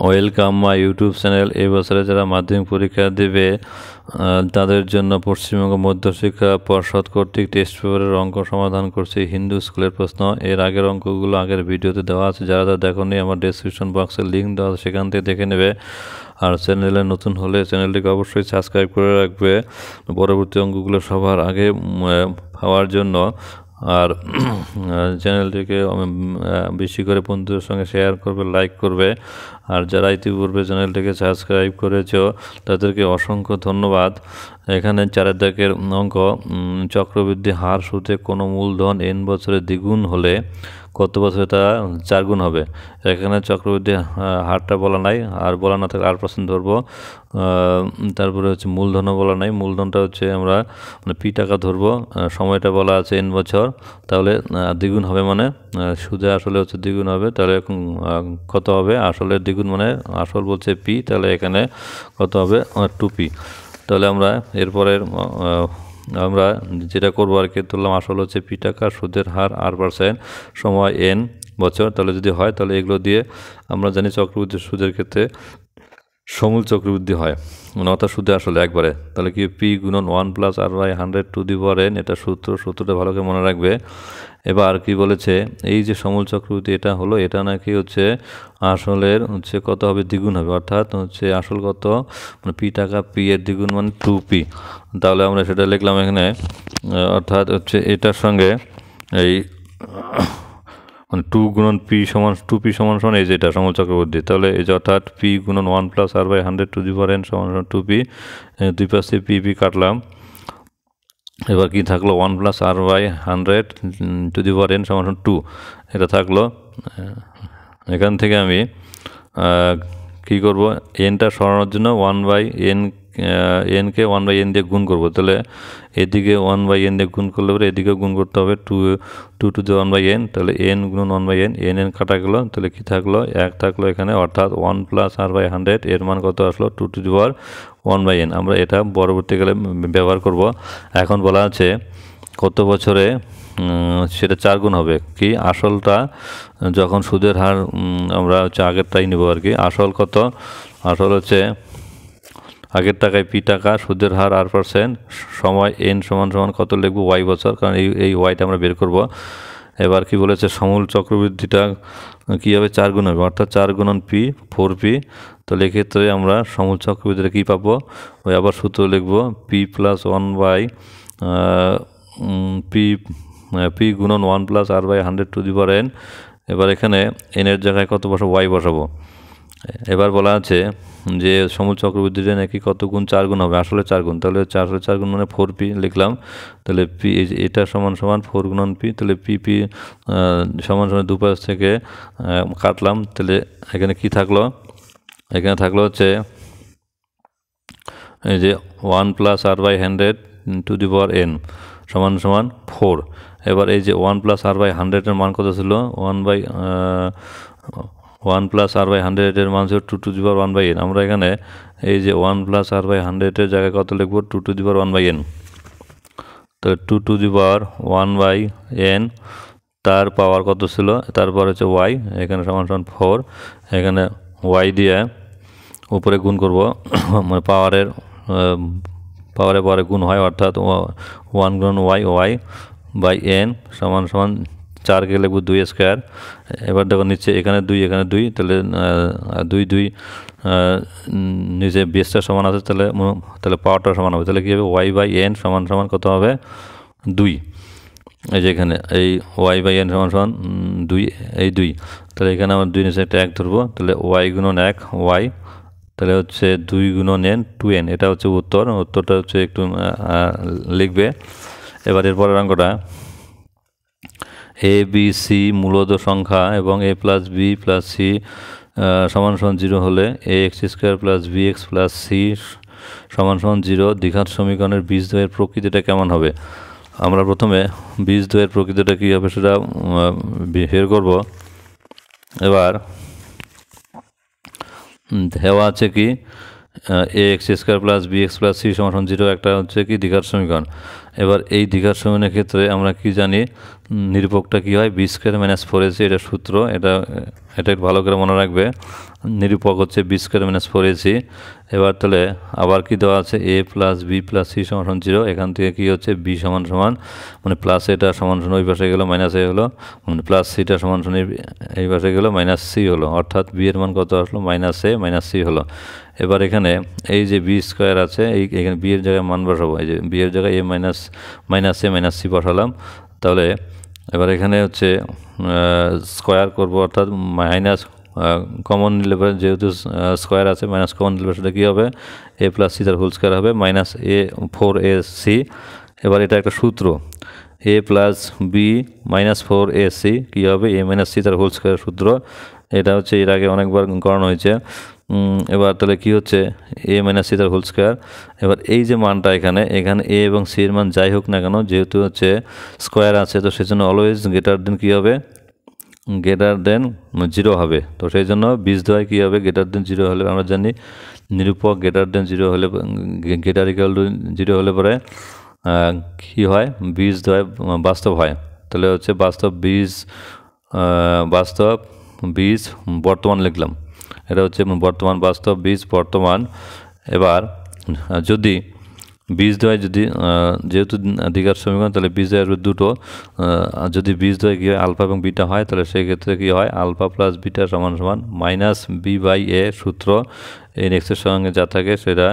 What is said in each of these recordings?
Welcome my YouTube channel. এই বছরে যারা মাধ্যমিক পরীক্ষা দেবে তাদের জন্য পশ্চিমবঙ্গ মধ্যশিক্ষা পর্ষদ কর্তৃক টেস্ট পেপারের অঙ্ক সমাধান করছে হিন্দু স্কুলের প্রশ্ন। এর আগের অঙ্কগুলো আগের ভিডিওতে দেওয়া আছে, যারা দেখোনি আমার ডেসক্রিপশন বক্সে লিঙ্ক দেওয়া আছে, সেখান থেকে দেখে নেবে। আর চ্যানেলে নতুন হলে চ্যানেলটিকে অবশ্যই সাবস্ক্রাইব করে রাখবে পরবর্তী অঙ্কগুলো সবার আগে পাওয়ার জন্য। আর চ্যানেলটিকে বেশি করে বন্ধুদের সঙ্গে শেয়ার করবে, লাইক করবে। আর যারা ইতিপূর্বে চ্যানেলটিকে সাবস্ক্রাইব করেছো তাদেরকে অসংখ্য ধন্যবাদ। এখানে 4 দাগের অঙ্ক, চক্রবৃদ্ধি হার সুদে কোনো মূলধন n বছরে দ্বিগুণ হলে কত বছরে তা 4 গুণ হবে। এখানে চক্রবৃদ্ধি হারটা বলা নাই, আর বলা না থাকলে আর% ধরবো। তারপরে হচ্ছে মূলধনও বলা নাই, মূলধনটা হচ্ছে আমরা পি টাকা ধরবো। সময়টা বলা আছে n বছর, তাহলে দ্বিগুণ হবে মানে সুদে আসলে হচ্ছে দ্বিগুণ হবে। তাহলে কত হবে? আসলে দ্বিগুণ মানে আসল বলছে পি, তাহলে এখানে কত হবে? 2p। তাহলে আমরা এরপরের আমরা যেটা করবো আর কি, তুললাম আসল হচ্ছে পি টাকা, সুদের হার r%, সময় n বছর। তাহলে যদি হয় তাহলে এগুলো দিয়ে আমরা জানি চক্রবৃদ্ধি সুদের ক্ষেত্রে সমূল চক্রবৃদ্ধি হয়, মানে অর্থাৎ সুদে আসলে একবারে। তাহলে কি পি গুণন 1 + r/100^n, এটা সূত্রটা ভালো করে মনে রাখবে। এবার কি বলেছে, এই যে সমূল চক্রবৃদ্ধি এটা হলো, এটা নাকি হচ্ছে আসলের হচ্ছে কত হবে? দ্বিগুণ হবে। অর্থাৎ হচ্ছে আসল কত, মানে পি টাকা, পি এর দ্বিগুণ মানে 2p। তাহলে আমরা সেটা লিখলাম এখানে, অর্থাৎ হচ্ছে এটার সঙ্গে এই মানে 2 গুণন পি সমান 2p সমান এই যেটা সমূল চক্রবৃদ্ধি, তাহলে এই যে অর্থাৎ পি গুণন 1 + r/100^n সমান 2p। দুই পাশে পি কাটলাম। এবার কি থাকলো? 1 + r/100^n সমান 2, এটা থাকলো। এখান থেকে আমি কি করব, এনটা সরানোর জন্য 1/n কে 1/n দিয়ে গুণ করব। তাহলে এদিকে 1/n দিয়ে গুণ করলে পরে এদিকেও গুণ করতে হবে, 2 to the 1/n। তাহলে n গুণন 1/n, n কাটা গেল, তাহলে কি থাকলো? 1 থাকলো এখানে। অর্থাৎ 1 + r/100 এর মান কত আসলো? 2 to the power 1/n। আমরা এটা পরবর্তীকালে ব্যবহার করব। এখন বলা আছে কত বছরে সেটা 4 গুণ হবে। কি আসলটা যখন সুদের হার আমরা হচ্ছে আগেরটাই নেব আর কি। আসল কত? আসল হচ্ছে আগের টাকায় পি টাকা, সুদের হার r%, সময় n সমান কত লিখবো? y বছর, কারণ এই ওয়াইটা আমরা বের করব। এবার কি বলেছে, সমূল চক্রবৃদ্ধিটা কী হবে? 4 গুণ হবে। অর্থাৎ 4 গুণন p 4p। তাহলে এক্ষেত্রে আমরা সমূল চক্রবৃদ্ধিটা কী পাবো? ওই আবার সূত্র লিখবো, p + 1/p গুণন 1 + r/100^n। এবার এখানে n এর জায়গায় কত বসাবো? y বসাবো। এবার বলা আছে যে সমূল চক্রবৃদ্ধিটা নাকি কত গুণ? 4 গুণ হবে। আসলে 4 গুণ, তাহলে আসলে 4 গুণ মানে 4p লিখলাম। তাহলে পি এটা সমান 4 গুণন পি, তাহলে পি সমান দুপাশ থেকে কাটলাম। তাহলে এখানে কি থাকলো? এখানে থাকলো হচ্ছে এই যে 1 + r/100^n সমান 4। এবার এই যে 1 + r/100 এর মান কত ছিল? 1 + r/100 এর মান ছিল 2 to the power 1/n। আমরা এখানে এই যে 1 + r/100 এর জায়গায় কত লিখবো? 2 to the power 1/n। তো 2 to the power 1/n, তার পাওয়ার কত ছিল? তারপর হচ্ছে y, এখানে সমান 4। এখানে y দিয়ে উপরে গুণ করব, মানে পাওয়ারে গুণ হয়, অর্থাৎ 1 গুণ y/n সমান 4 কে লিখব 2² এবার দেখো নিচে এখানে 2 এখানে 2, তাহলে 2 নিচে বেসটা সমান আছে, তাহলে পাওয়ারটা সমান হবে। তাহলে কী হবে? y/n সমান কত হবে? 2। এই যে এখানে এই y/n সমান 2, এই 2। তাহলে এখানে আমরা 2 নিচে একটা 1 ধরবো, তাহলে y গুণন 1 y, তাহলে হচ্ছে 2 গুণন n 2n। এটা হচ্ছে উত্তরটা হচ্ছে একটু লিখবে। এবার এরপরের অঙ্কটা, a b c মূলদ সংখ্যা এবং a + b + c সমান 0 হলে ax² + bx + c সমান 0 দ্বিঘাত সমীকরণের বীজদ্বয়ের প্রকৃতিটা কেমন হবে? আমরা প্রথমে বীজদ্বয়ের প্রকৃতিটা কী হবে সেটা বের করব। এবার দেওয়া আছে কি ax² + bx + c সমান 0 একটা হচ্ছে কি দ্বিঘাত সমীকরণ। এবার এই দ্বিঘাত সমীকরণের ক্ষেত্রে আমরা কি জানি, নিরূপকটা কি হয়, বি স্কোয়ার মাইনাস 4ac, এটা সূত্র, এটা একটু ভালো করে মনে রাখবে। নিরূপক হচ্ছে বি স্কোয়ার মাইনাস 4ac। এবার তাহলে আবার কি দেওয়া আছে, a plus B plus C সমান 0। এখান থেকে কি হচ্ছে, বি সমান সমান মানে প্লাস এটা সমান সমান ওই পাশে গেলো মাইনাস এ হলো, মানে প্লাস সিটা সমান সমান এই পাশে গেলো মাইনাস সি হলো, অর্থাৎ বি এর মান কত আসলো, মাইনাস এ মাইনাস সি হলো। এবার এখানে এই যে বি স্কোয়ার আছে, এখানে বি এর জায়গায় মান বসাবো, এই যে বি এর জায়গায় এ মাইনাস এ মাইনাস সি বসালাম। তাহলে এবার এখানে হচ্ছে স্কোয়ার করব, অর্থাৎ মাইনাস কমন নিলে পরে, যেহেতু স্কোয়ার আছে মাইনাস কমন নিলে সেটা কী হবে, এ প্লাস সি তার হোল স্কোয়ার হবে মাইনাস এ 4ac। এবার এটা একটা সূত্র, এ প্লাস বি মাইনাস 4ac কী হবে, এ মাইনাস সি তার হোল স্কোয়ার সূত্র। এটা হচ্ছে এর আগে অনেকবার করানো হয়েছে। এবার তাহলে কি হচ্ছে, এ মাইনাস সি তার হোল স্কোয়ার। এবার এই যে মানটা এখানে এ এবং সি এর মান যাই হোক না কেন, যেহেতু হচ্ছে স্কোয়ার আছে, তো সেজন্য অলওয়েজ গ্রেটার দেন কী হবে, গ্রেটার দেন 0 হবে। তো সেই জন্য বীজদ্বয় কী হবে, গ্রেটার দেন 0 হলে আমরা জানি নিরূপক গ্রেটার দেন 0 হলে, গ্রেটার ইকুয়াল টু 0 হলে পরে কী হয়, বীজদ্বয় বাস্তব হয়। তাহলে হচ্ছে বাস্তব বীজ বর্তমান লিখলাম, এটা হচ্ছে বর্তমান, বাস্তব বীজ বর্তমান। এবার যদি বীজদ্বয় যদি যেহেতু দ্বিঘাত সমীকরণ, তাহলে বীজদ্বয় আসবে দুটো। যদি বীজদ্বয় কী হয়, আলফা এবং বিটা হয়, তাহলে সেই ক্ষেত্রে কী হয়, আলফা প্লাস বিটা সমান সমান মাইনাস বি বাই এ সূত্র, এই এক্সের সঙ্গে যা থাকে সেটা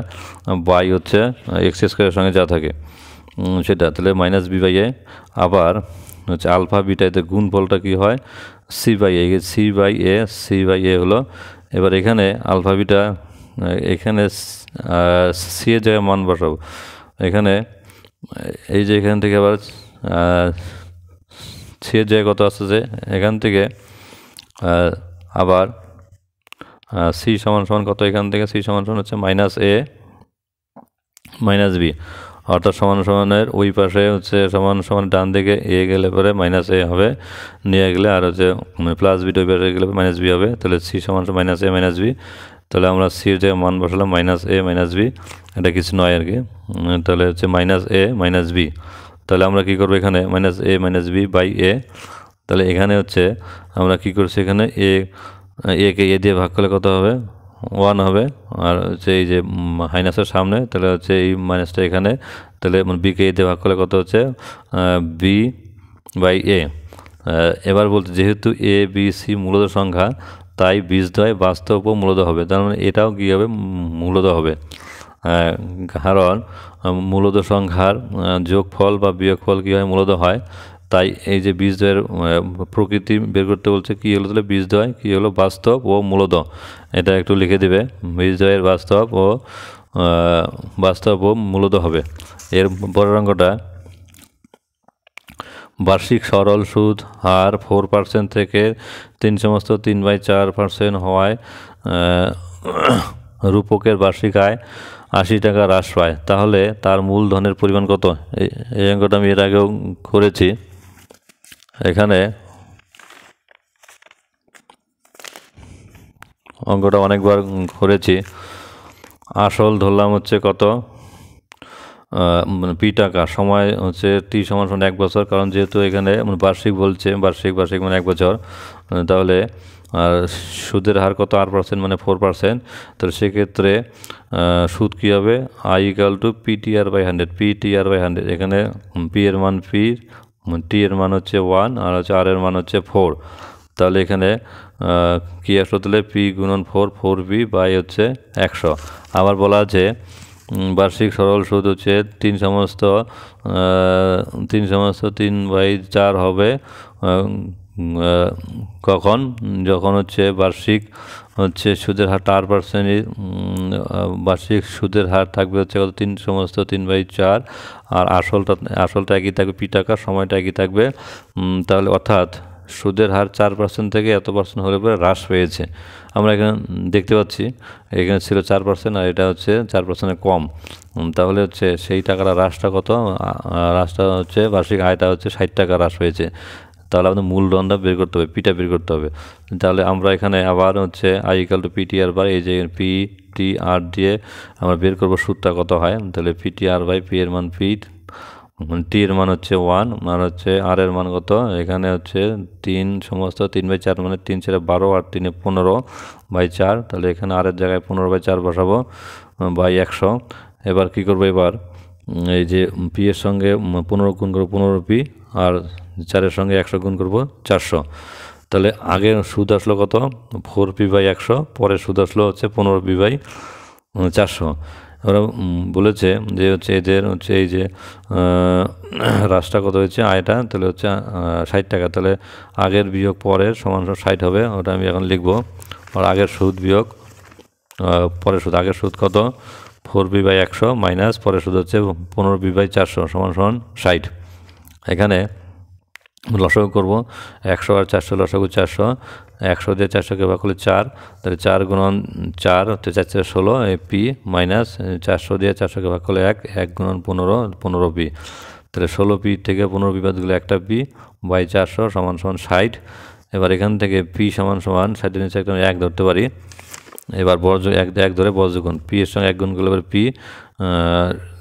বাই হচ্ছে এক্স স্কোয়ারের সঙ্গে যা থাকে সেটা, তাহলে মাইনাস বি বাই এ। আবার হচ্ছে আলফা বিটা, এতে গুণফলটা কী হয়, সি বাই এ হলো। এবার এখানে আলফা বিটা, এখানে সি এর জায়গায় মান বসাবো, এখানে এই যে এখান থেকে আবার সি এর জায়গায় কত আসছে, এখান থেকে আবার সি সমান সমান কত, এখান থেকে সি সমান সমান হচ্ছে মাইনাস এ মাইনাস বি, অর্থাৎ সমান সমানের ওই পাশে হচ্ছে সমান সমান ডান দিকে এ গেলে পরে মাইনাস এ হবে, নিয়ে গেলে আর হচ্ছে প্লাস বিটা ওই পাশে গেলে মাইনাস বি হবে। তাহলে সি সমান মাইনাস এ মাইনাস বি, তাহলে আমরা সির জায়গায় মান বসালাম মাইনাস এ মাইনাস বি, এটা কিছু নয় আর কি। তাহলে হচ্ছে মাইনাস এ মাইনাস বি, তাহলে আমরা কী করবো, এখানে minus A minus B by A. তাহলে এখানে হচ্ছে আমরা কী করছি, এখানে একে এ দিয়ে ভাগ করলে কত হবে, 1 হবে। আর হচ্ছে এই যে মাইনাসের সামনে, তাহলে হচ্ছে এই মাইনাসটা এখানে, তাহলে বিকে এ দিয়ে ভাগ করলে কত হচ্ছে, বি বাই এ। এবার বলতে, যেহেতু এ বি সি মূলদ সংখ্যা, তাই বীজদ্বয় বাস্তব ও মূলদ হবে, তার মানে এটাও কী হবে, মূলদ হবে। কারণ মূলদ সংখ্যার যোগফল বা বিয়োগফল কী হয়, মূলদ হয়। তাই এই যে বীজদ্বয়ের প্রকৃতি বের করতে বলছে, কী হলো, তাহলে বীজদ্বয় কী হলো, বাস্তব ও মূলদ, এটা একটু লিখে দেবে, বীজদ্বয়ের বাস্তব ও মূলদ হবে। এর পরের অঙ্কটা, বার্ষিক সরল সুদ হার 4% থেকে 3/4% হওয়ায় রূপকের বার্ষিক আয় 80 টাকা হ্রাস পায়, তাহলে তার মূলধনের পরিমাণ কত। এই অঙ্কটা আমি এর আগেও করেছি। এখানে অঙ্কটা অনেকবার করেছি। আসল ধরলাম হচ্ছে কত, পি টাকা, সময় হচ্ছে টি সমান 1 বছর, কারণ যেহেতু এখানে বার্ষিক বলছে, বার্ষিক মানে 1 বছর, তাহলে আর সুদের হার কত, 8% মানে 4%। তাহলে সেক্ষেত্রে সুদ কী হবে, I equal to PTR by 100, এখানে পি এর মান টি এর মান হচ্ছে 1, আর হচ্ছে আর এর মান হচ্ছে 4। তাহলে এখানে কী আসলো, তাহলে পি গুণন 4 বাই হচ্ছে 100। আবার বলা আছে বার্ষিক সরল সুদ হচ্ছে 3/3 হবে কখন, যখন হচ্ছে বার্ষিক হচ্ছে সুদের হার 8%, বার্ষিক সুদের হার থাকবে হচ্ছে কত, 3/3, আর আসলটা একই থাকবে পি টাকা, সময়টা একই থাকবে। তাহলে অর্থাৎ সুদের হার 4% থেকে এত % হলে পরে হ্রাস পেয়েছে। আমরা এখানে দেখতে পাচ্ছি এখানে ছিল 4%, আর এটা হচ্ছে 4% কম। তাহলে হচ্ছে সেই টাকাটা হ্রাসটা কত, হ্রাসটা হচ্ছে বার্ষিক আয়টা হচ্ছে 60 টাকা হ্রাস পেয়েছে। তাহলে আমাদের মূলধনটা বের করতে হবে, পিটা বের করতে হবে। তাহলে আমরা এখানে আবার হচ্ছে I equal to PTR by, এই যে পি টি আর দিয়ে আমরা বের করবো সুদটা কত হয়। তাহলে পিটিআর বাই পি এর মান পি টি এর মান হচ্ছে 1 আর হচ্ছে আর এর মান কত, এখানে হচ্ছে 3 সমস্ত 3/4 মানে 3 4 12 আর 3 15/4, তাহলে এখানে আর এর জায়গায় 15/4 বসাবো বাই 100। এবার কি করবো, এবার এই যে পি এর সঙ্গে 15 গুণ করবো 15 পি, আর 4-এর সঙ্গে 100 গুণ করবো 400। তাহলে আগে সুদ আসলো কত 4p/100, পরে সুদ আসলো হচ্ছে 15p/400। ওরা বলেছে যে হচ্ছে এদের হচ্ছে এই যে রাশটা কত হয়েছে আয়টা, তাহলে হচ্ছে 60 টাকা। তাহলে আগের বিয়োগ পরের সমান 60 হবে, ওটা আমি এখন লিখবো। আর আগের সুদ বিয়োগ পরের সুদ, আগের সুদ কত 4p/100 মাইনাস পরের সুদ হচ্ছে 15p/400 সমান 60। এখানে লসাগু করবো 100 আর 400, লসাগু 400, 100 দিয়ে 400কে ভাগ করলে 4, তাহলে 4 গুণন 4 হচ্ছে 4 4 16 এই পি, মাইনাস 400 দিয়ে 400কে ভাগ করলে 1, 1 গুণন 15 15 পি, তাহলে 16 পি থেকে 15 পি বাদ গেলে একটা পি বাই 400 সমান 60। এবার এখান থেকে পি সমান 60-এর নিচে একটা 1 ধরতে পারি। এবার বর্জ 1 ধরে বর্জ গুণ, পি এর সঙ্গে 1 গুণ করলে পি,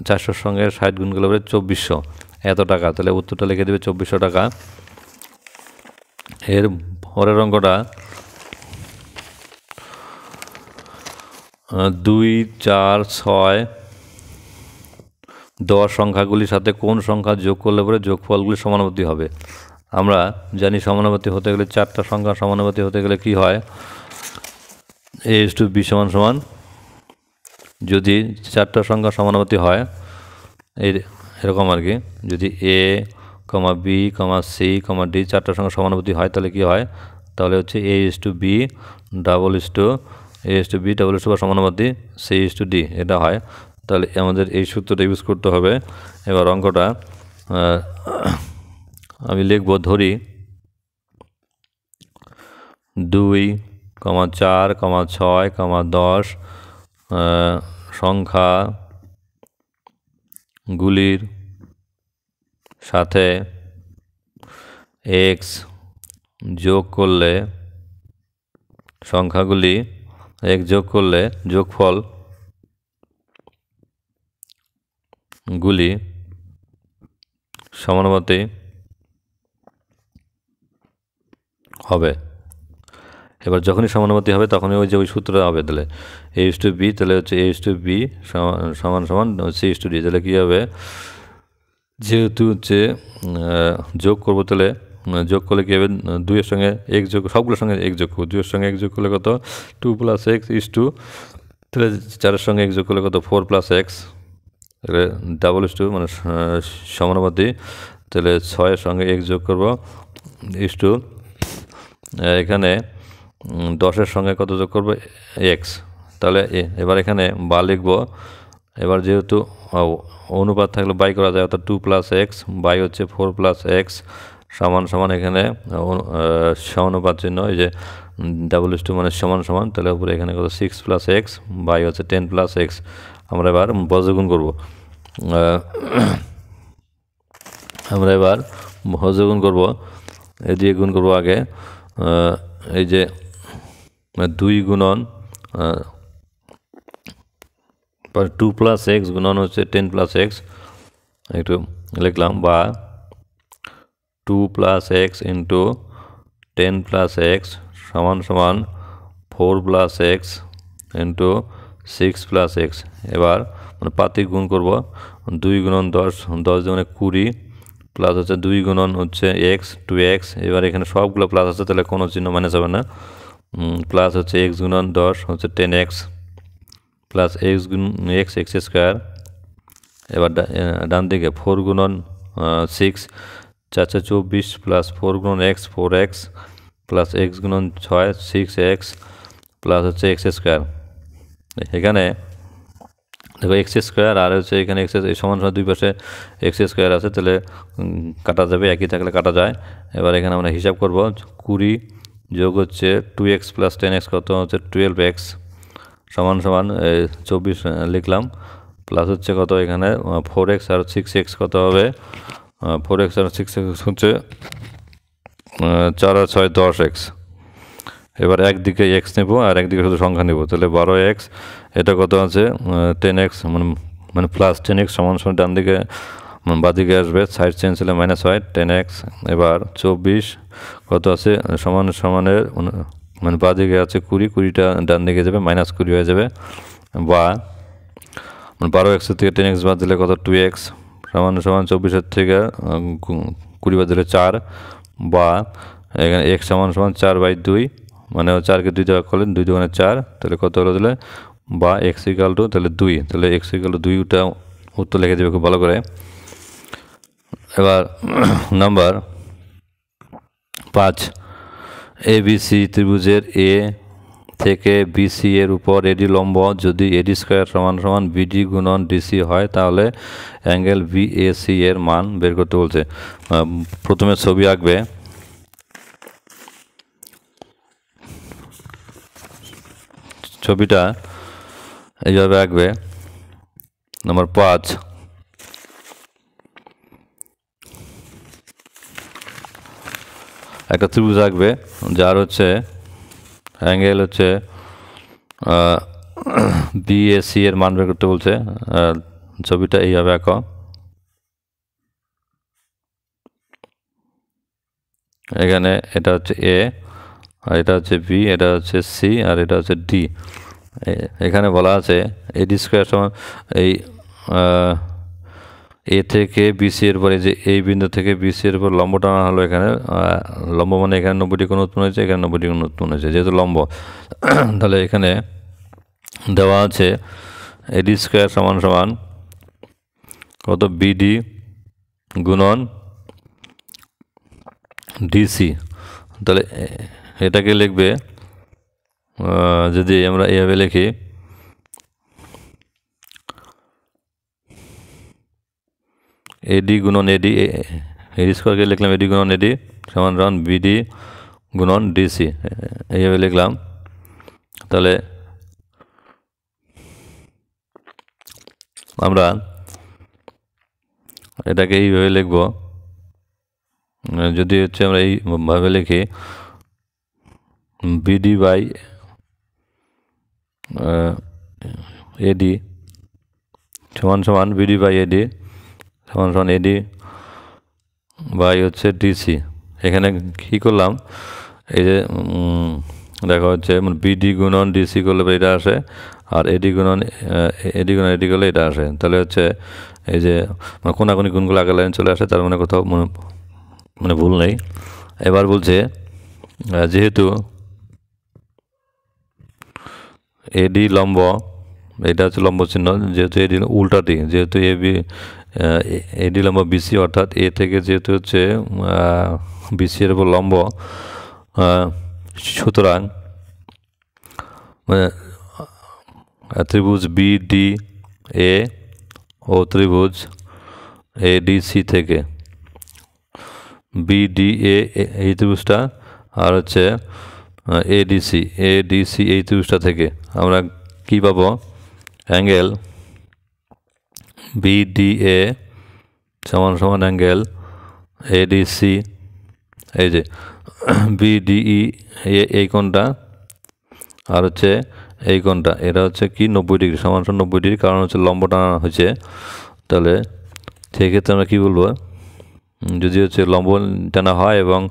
400-র সঙ্গে 60 গুণ করলে 2400 এত টাকা, তাহলে উত্তরটা লিখে দেবে 2400 টাকা। এর পরের অঙ্কটা 2 4 6 10 সংখ্যাগুলির সাথে কোন সংখ্যা যোগ করলে পরে যোগফলগুলি সমানুপাতিক হবে। আমরা জানি সমানুপাতিক হতে গেলে 4টা সংখ্যা সমানুপাতিক হতে গেলে কি হয়, a/b সমান সমান, যদি 4টা সংখ্যা সমানুপাতিক হয় এরকম আর কি, যদি a, b, c, d 4টা সংখ্যা সমানুপাতিক হয় তাহলে কি হয়, তাহলে হচ্ছে a/b বা সমানুপাতিক c/d এটা হয়। তাহলে আমাদের এই সূত্রটা ইউজ করতে হবে। এবার অঙ্কটা আমি লিখব, ধরি 2, 4, 6, 10 সংখ্যাগুলির সাথে x যোগ করলে সংখ্যাগুলি x যোগ করলে যোগফল গুলি সমানুপাতিক হবে। এবার যখনই সমানুপাতিক হবে তখনই ওই যে ওই সূত্রটা হবে, তাহলে a/b, তাহলে হচ্ছে a/b সমান সমান c/d। তাহলে কী হবে, যেহেতু হচ্ছে যোগ করবো, তাহলে যোগ করলে কী হবে, 2-এর সঙ্গে x যোগ, সবগুলোর সঙ্গে x যোগ করবো, 2-এর সঙ্গে x যোগ করলে কত 2 + x is 2, তাহলে 4-এর সঙ্গে x যোগ করলে কত 4 + x, (2) মানে সমানুপাতিক। তাহলে 6-এর সঙ্গে x যোগ করবো is 2, এখানে 10-এর সঙ্গে কত যোগ করবো x, তাহলে এবার এখানে বা লিখবো। এবার যেহেতু অনুপাত থাকলে বাই করা যায়, অর্থাৎ 2 + x বাই হচ্ছে 4 + x সমান সমান, এখানে সমানুপাত চিহ্ন, এই যে (2) মানে সমান সমান, তাহলে উপরে এখানে কত 6 + x বাই হচ্ছে 10 + x। আমরা এবার বজ্রগুণ করবো, আমরা এবার বজ্রগুণ করবো, এই দিয়ে গুণ করবো আগে, এই যে 2 গুণন 2 + x গুণন হচ্ছে 10 + x, একটু লিখলাম, বা 2 + x ইন্টু 10 + x সমান সমান 4 + x ইন্টু 6 + x। এবার মানে পাতিক গুণ করব, 2 গুণন 10, 10 দুগুণে 20, প্লাস হচ্ছে 2 গুণন হচ্ছে x 2x। এবার এখানে সবগুলো প্লাস আছে, তাহলে কোনো চিহ্ন মানে যাবে না, প্লাস হচ্ছে x গুণন 10 হচ্ছে 10x, প্লাস x গুণ x স্কোয়ার। এবার ডান দিকে 4 গুণন 6 4 4 24, প্লাস 4 গুণন x 4x, প্লাস x গুণন 6 6x, প্লাস হচ্ছে x স্কোয়ার। এখানে দেখো x স্কোয়ার আর হচ্ছে এখানে x সমান সমান, দুই পাশে x স্কোয়ার আছে, তাহলে কাটা যাবে, একই থাকলে কাটা যায়। এবার এখানে আমরা হিসাব করব, 20 যোগ হচ্ছে 2x + 10x কত হচ্ছে 12x সমান সমান 24 লিখলাম, প্লাস হচ্ছে কত এখানে 4x আর 6x কত হবে, 4x আর 6x হচ্ছে 4 আর 6 10x। এবার একদিকে x নেব আর একদিকে শুধু সংখ্যা নেব, তাহলে 12x, এটা কত আছে 10x, মানে প্লাস 10x সমান সমান ডান দিকে বাদিকে আসবে, সাইড চেঞ্জ হলে মাইনাস হয় 10x। এবার 24 কত আছে সমান সমানের মানে বাদিকে আছে 20, 20টা ডান দিকে যাবে, -20 হয়ে যাবে। বা 12x থেকে 10x বাদ দিলে কত 2x সমান সমান 24 থেকে 20 বাদ দিলে 4। বা এখানে x সমান সমান 4/2, মানে 4কে 2 দিয়ে ভাগ করলেন 2 2 4, তাহলে কত হলো দিলে বা x = তাহলে 2, তাহলে x = 2টা উত্তর লিখে দেবে খুব ভালো করে। এবার নাম্বার 5, ABC ত্রিভুজের এ থেকে বিসি এর উপর এডি লম্ব যদি এডি স্কয়ার সমান সমান বিডি গুণন ডিসি হয় তাহলে অ্যাঙ্গেল বিএসি এর মান বের করতে বলছে। প্রথমে ছবি আঁকবে, ছবিটা এইভাবে আঁকবে। নাম্বার 5, একটা ত্রিভুজ আঁকবে যার হচ্ছে অ্যাঙ্গেল হচ্ছে বিএসি এর মান বের করতে বলছে। ছবিটা এইভাবে আঁকো। এখানে এটা হচ্ছে এ, আর এটা হচ্ছে বি, এটা হচ্ছে সি, আর এটা হচ্ছে ডি। এখানে বলা আছে এডি স্কয়ার সমান এই এ থেকে বিসি এর পরে যে এই বিন্দু থেকে বিসি এর উপর লম্ব টানা হলো। এখানে লম্ব মানে এখানে 90 কোণ উৎপন্ন হয়েছে, এখানে 90 কোণ উৎপন্ন হয়েছে, যেহেতু লম্ব। তাহলে এখানে দেওয়া আছে এডি স্কয়ার সমান সমান কত বিডি গুণন ডিসি। তাহলে এটাকে লিখবে, যদি আমরা এইভাবে লিখি এডি গুণন এডি, এডি স্কয়ারকে লিখলাম এডি গুণন এডি সমান সমান বিডি গুণন ডিসি, এইভাবে লিখলাম। তাহলে আমরা এটাকে এইভাবে লিখব, যদি হচ্ছে আমরা এইভাবে লিখি বিডি বাই এডি সমান সমান বিডি বাই এডি সমান সমান এডি বাই হচ্ছে ডিসি। এখানে কী করলাম, এই যে দেখা হচ্ছে বিডি গুণন ডিসি করলে এটা আসে, আর এডি গুণন এডি করলে এটা আসে। তাহলে হচ্ছে এই যে কোনাকুনি গুণগুলো আগের লাইন চলে আসে, তার মানে কোথাও মানে ভুল নেই। এবার বলছে যেহেতু এডি লম্ব, এটা হচ্ছে লম্ব চিহ্ন, যেহেতু এডি উল্টাটি, যেহেতু এডি লম্ব বিসি, অর্থাৎ এ থেকে যেহেতু হচ্ছে বিসি এর উপর লম্ব, সুতরাং ত্রিভুজ বিডি এ ও ত্রিভুজ এডিসি থেকে বিডি এ এই ত্রিভুজটা আর হচ্ছে এডিসি এই ত্রিভুজটা থেকে আমরা কি পাবো, অ্যাঙ্গেল বিডিএ সমান সমান অ্যাঙ্গেল এডিসি। এই যে বিডিই এই কোণটা আর হচ্ছে এই কোণটা, এটা হচ্ছে কি 90 ডিগ্রি সমান সমান 90 ডিগ্রি, কারণ হচ্ছে লম্ব টানা হয়েছে। তাহলে সেক্ষেত্রে আমরা কী বলবো, যদি হচ্ছে লম্ব টানা হয় এবং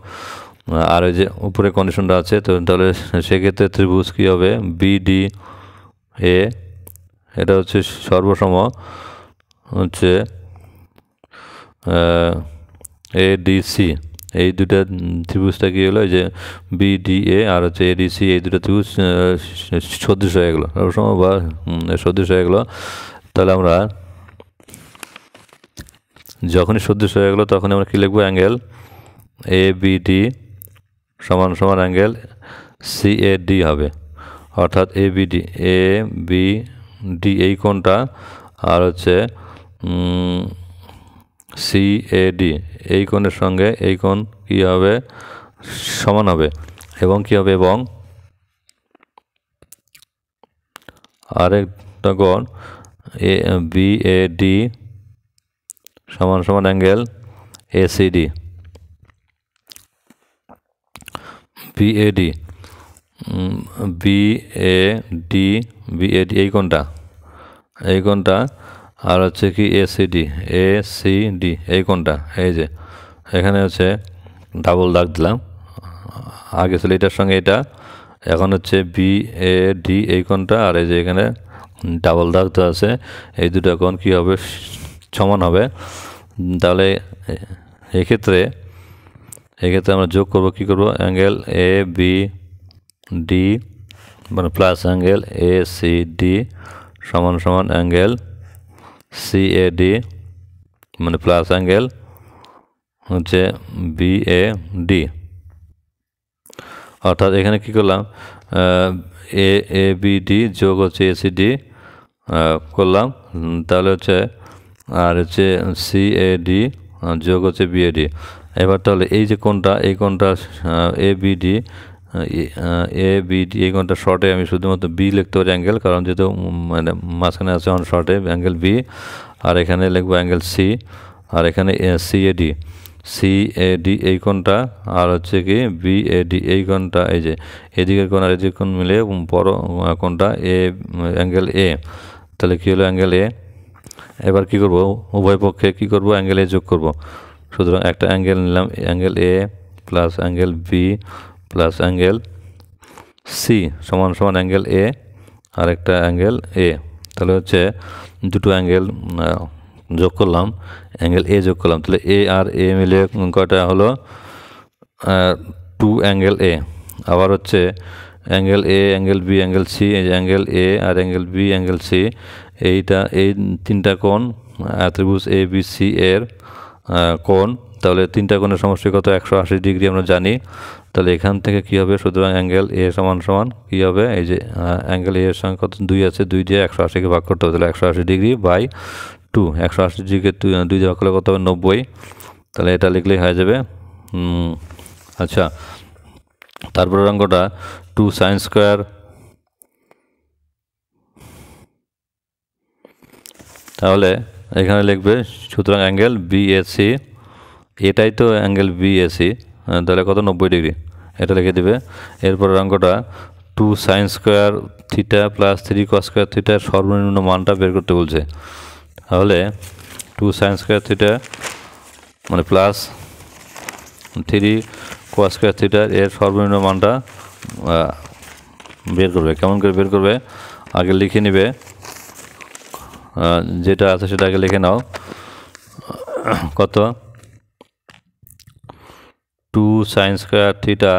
আর ওই যে উপরে কন্ডিশনটা আছে, তো তাহলে সেক্ষেত্রে ত্রিভুজ কী হবে বিডি এ, এটা হচ্ছে সর্বসম হচ্ছে এডিসি। এই দুটা ত্রিভুজটা কী হলো, যে বিডিএ আর হচ্ছে এডিসি, এই দুটো ত্রিভুজ সদৃশ হয়ে গেলো, সর্বসম বা সদৃশ হয়ে গেলো। তাহলে আমরা যখনই সদৃশ হয়ে গেলো তখন আমরা কী লিখবো, অ্যাঙ্গেল এ বিডি সমান সমান অ্যাঙ্গেল সিএডি হবে। অর্থাৎ এ বিডি এই কোণটা আর হচ্ছে সিএডি এই কোণের সঙ্গে এই কোণ কী হবে, সমান হবে। এবং কী হবে, এবং আরেকটা কোণ বিএডি সমান সমান অ্যাঙ্গেল এসিডি। বিএডি বিএডি এই কোণটা আর হচ্ছে কি এসিডি, এসিডি এই কোণটা, এই যে এখানে হচ্ছে ডাবল দাগ দিলাম, আগে ছিল এটার সঙ্গে এটা, এখন হচ্ছে বিএডি এই কোণটা, আর এই যে এখানে ডাবল দাগ তো আছে, এই দুটো কোণ কী হবে, সমান হবে। তাহলে এক্ষেত্রে আমরা যোগ করব, কি করব, অ্যাঙ্গেল এ বি ডি মানে plus angle A C D সমান সমান অ্যাঙ্গেল সি এ ডি মানে প্লাস অ্যাঙ্গেল হচ্ছে বি এ ডি। অর্থাৎ এখানে কি করলাম, এ এ বি ডি যোগ হচ্ছে এ সি ডি করলাম, তাহলে হচ্ছে আর হচ্ছে সি এ ডি যোগ হচ্ছে বি এ ডি। এবার তাহলে এই যে কোণটা, এই কোণটা এ বি ডি, এ বি ডি এই কোণটা শর্টে আমি শুধুমাত্র বি লিখতে পারি অ্যাঙ্গেল, কারণ যেহেতু মানে মাঝখানে আছে অন শর্টে অ্যাঙ্গেল বি, আর এখানে লিখবো অ্যাঙ্গেল সি, আর এখানে C A D, C A D এই কোণটা, আর হচ্ছে কি বি এ ডি এই কোণটা, এই যে এদিকের কোণ আর এদিকের কোণ মিলে বড় কোণটা এ অ্যাঙ্গেল এ, তাহলে কী হলো অ্যাঙ্গেল এ। এবার কি করব, উভয় পক্ষে কি করব, অ্যাঙ্গেল এ যোগ করব। সুতরাং একটা অ্যাঙ্গেল নিলাম, angle A plus angle B plus angle C সমান সমান অ্যাঙ্গেল এ আর একটা অ্যাঙ্গেল এ। তাহলে হচ্ছে দুটো অ্যাঙ্গেল যোগ করলাম, অ্যাঙ্গেল এ যোগ করলাম, তাহলে এ আর এ মিলে কয়টা হলো, 2 অ্যাঙ্গেল এ। আবার হচ্ছে angle A, angle B, angle C, এই যে অ্যাঙ্গেল এ আর অ্যাঙ্গেল বি, অ্যাঙ্গেল সি, এইটা এই তিনটা কোণ ত্রিভুজ এ বি সি এর কোণ, তাহলে তিনটা কোণের সমষ্টি কত, 180 ডিগ্রি আমরা জানি। তাহলে এখান থেকে কি হবে, সুতরাং অ্যাঙ্গেল এ সমান সমান কী হবে, এই যে অ্যাঙ্গেল এর সঙ্গে কত 2 আছে, 2 দিয়ে 180কে ভাগ করতে হবে, তাহলে 180 ডিগ্রি বাই 2, 180 ডিগ্রিকে 2 দিয়ে ভাগ করলে কত হবে 90, তাহলে এটা লিখলেই হয়ে যাবে। আচ্ছা, তারপরের অঙ্কটা 2 sin স্কোয়ার, তাহলে এখানে লিখবে সুতরাং অ্যাঙ্গেল বিএসি, এটাই তো অ্যাঙ্গেল বিএসি, তাহলে কত 90 ডিগ্রি, এটা লিখে দিবে। এরপরের অঙ্কটা 2 sin square theta plus 3 cos square থিটার সর্বনিম্ন মানটা বের করতে বলছে। তাহলে 2 sin স্কোয়ার থিটা মানে প্লাস 3 cos স্কোয়ার থিটার এর সর্বনিম্ন মানটা বের করবে। কেমন করে বের করবে, আগে লিখে নিবে, যেটা আছে সেটা আগে লিখে নাও, কত 2 sin স্কোয়ার থিটা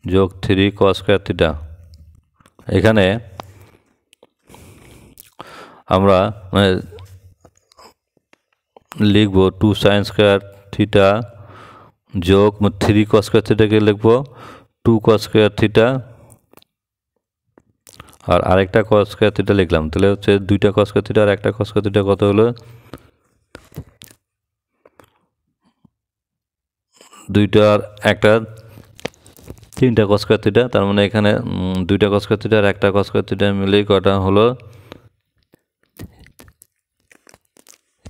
যোগ 3 cos স্কোয়ার থিটা। এখানে আমরা লিখবো 2 sin স্কোয়ার থিটা যোগ 3 cos স্কোয়ার থিটাকে লিখবো 2 cos স্কোয়ার থিটা, আর আরেকটা cos স্কোয়ার থিটা লিখলাম, তাহলে হচ্ছে 2টা cos স্কোয়ার থিটা আর একটা cos স্কোয়ার থিটা কত হলো, 2টা আর একটা 3টা cos স্কোয়ার থিটা, তার মানে এখানে 2টা cos স্কোয়ার থিটা আর একটা cos স্কোয়ার থিটা মিলেই কটা হলো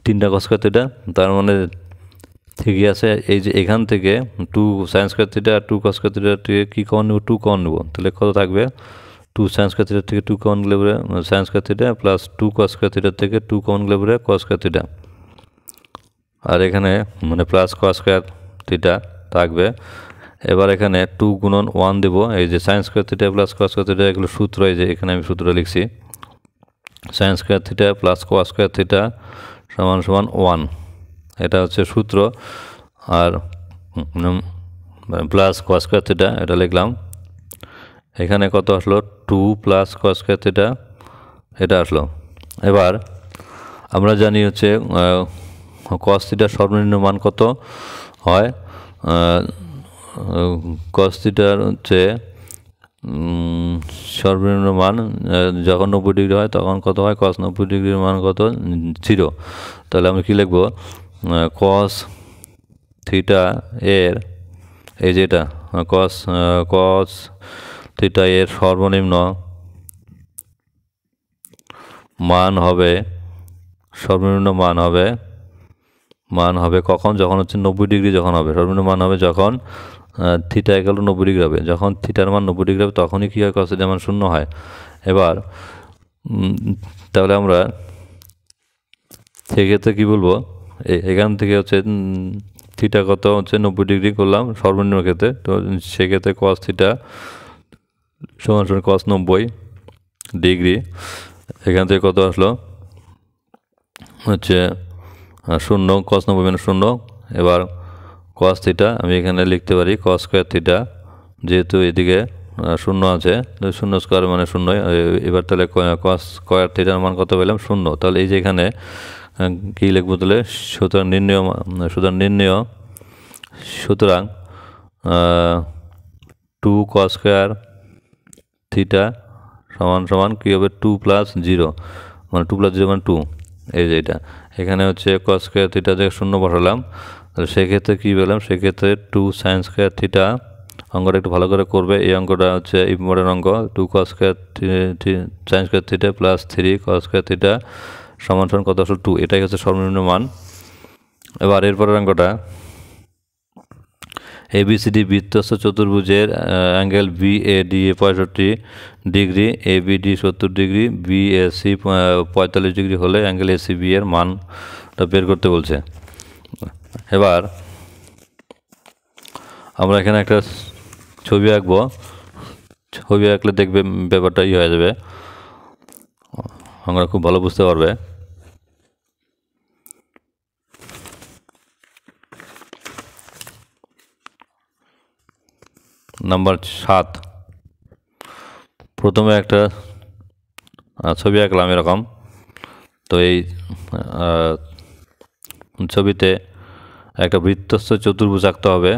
3টা cos স্কোয়ার থিটা, তার মানে ঠিকই আছে। এই যে এখান থেকে 2 sin স্কোয়ার থিটা আর 2 cos স্কোয়ার থিটা থেকে কী কমন নেব, 2 কমন নেব, তাহলে কত থাকবে, 2 sin স্কোয়ার থিটা থেকে 2 কমন গেলে পরে sin square theta plus 2 cos square theta থেকে 2 কমন গেলে পরে cos স্কোয়ার থিটা, আর এখানে মানে প্লাস cos স্কোয়ার থিটা থাকবে। এবার এখানে 2 গুণন 1 দেব, এই যে sin square theta plus cos square theta এগুলো সূত্র, এই যে এখানে আমি সূত্র লিখছি, sin square theta plus cos square theta সমান সমান 1, এটা হচ্ছে সূত্র, আর প্লাস cos স্কোয়ার থিটা এটা লিখলাম। এখানে কত আসলো, 2 প্লাস cos স্কোয়ার থিটা এটা আসলো। এবার আমরা জানি হচ্ছে cos থিটার সর্বনিম্ন মান কত হয়, cos থিটার হচ্ছে সর্বনিম্ন মান যখন 90 ডিগ্রি হয় তখন কত হয়, cos 90 ডিগ্রির মান কত, 0। তাহলে আমি কি লিখবো, cos থিটা এর এই যেটা cos থিটা এর সর্বনিম্ন মান হবে কখন, যখন হচ্ছে 90 ডিগ্রি যখন হবে, সর্বনিম্ন মান হবে যখন থিটা একাল 90 ডিগ্রি হবে, যখন থিটার মান 90 ডিগ্রি হবে তখনই কী হয়, cos থিটার মান 0 হয়। এবার তাহলে আমরা সেক্ষেত্রে কী বলবো, এখান থেকে হচ্ছে থিটা কত হচ্ছে 90 ডিগ্রি করলাম সর্বনিম্ন ক্ষেত্রে। তো সেক্ষেত্রে কস থিটা সমান সমান কস 90 ডিগ্রি। এখান থেকে কত আসলো হচ্ছে 0, কস 90 মানে 0। এবার কস থিটা আমি এখানে লিখতে পারি কস স্কোয়ার থিটা, যেহেতু এদিকে 0 আছে, 0 স্কোয়ার মানে 0। এবার তাহলে কস স্কোয়ার থিটার মান কত পেলাম 0। তাহলে এই যে এখানে কী লিখবো তাহলে, সুতরাং সুতরাং 2 কস স্কোয়ার থিটা সমান সমান কী হবে 2 + 0, মানে 2 + 0 মানে 2। এই যে এটা এখানে হচ্ছে কস স্কোয়ার থিটা থেকে 0 বসালাম, তাহলে সেক্ষেত্রে কী পেলাম, সেক্ষেত্রে 2 সাইন স্কোয়ার থিটা। অঙ্কটা একটু ভালো করে করবে, এই অঙ্কটা হচ্ছে ইম্পর্টেন্ট অঙ্ক। 2 cos square sine square theta plus 3 cos square theta সমান সমান কত আসলে 2। এটাই হচ্ছে সর্বনিম্ন মান। এবার এরপরের অঙ্কটা, এবিসিডি বৃত্তস্থ চতুর্ভুজের angle BAD 65 degree, ABD 70 degree, BAC 45 degree হলে অ্যাঙ্গেল এসিবি এর মানটা বের করতে বলছে। এবার আমরা এখানে একটা ছবি আঁকবো, ছবি আঁকলে দেখবে ব্যাপারটা হয়ে যাবে, আমরা খুব ভালো বুঝতে পারবে। নাম্বার 7, প্রথমে একটা ছবি আঁকলাম এরকম। তো এই ছবিতে একটা বৃত্তস্থ চতুর্ভুজ আঁকতে হবে।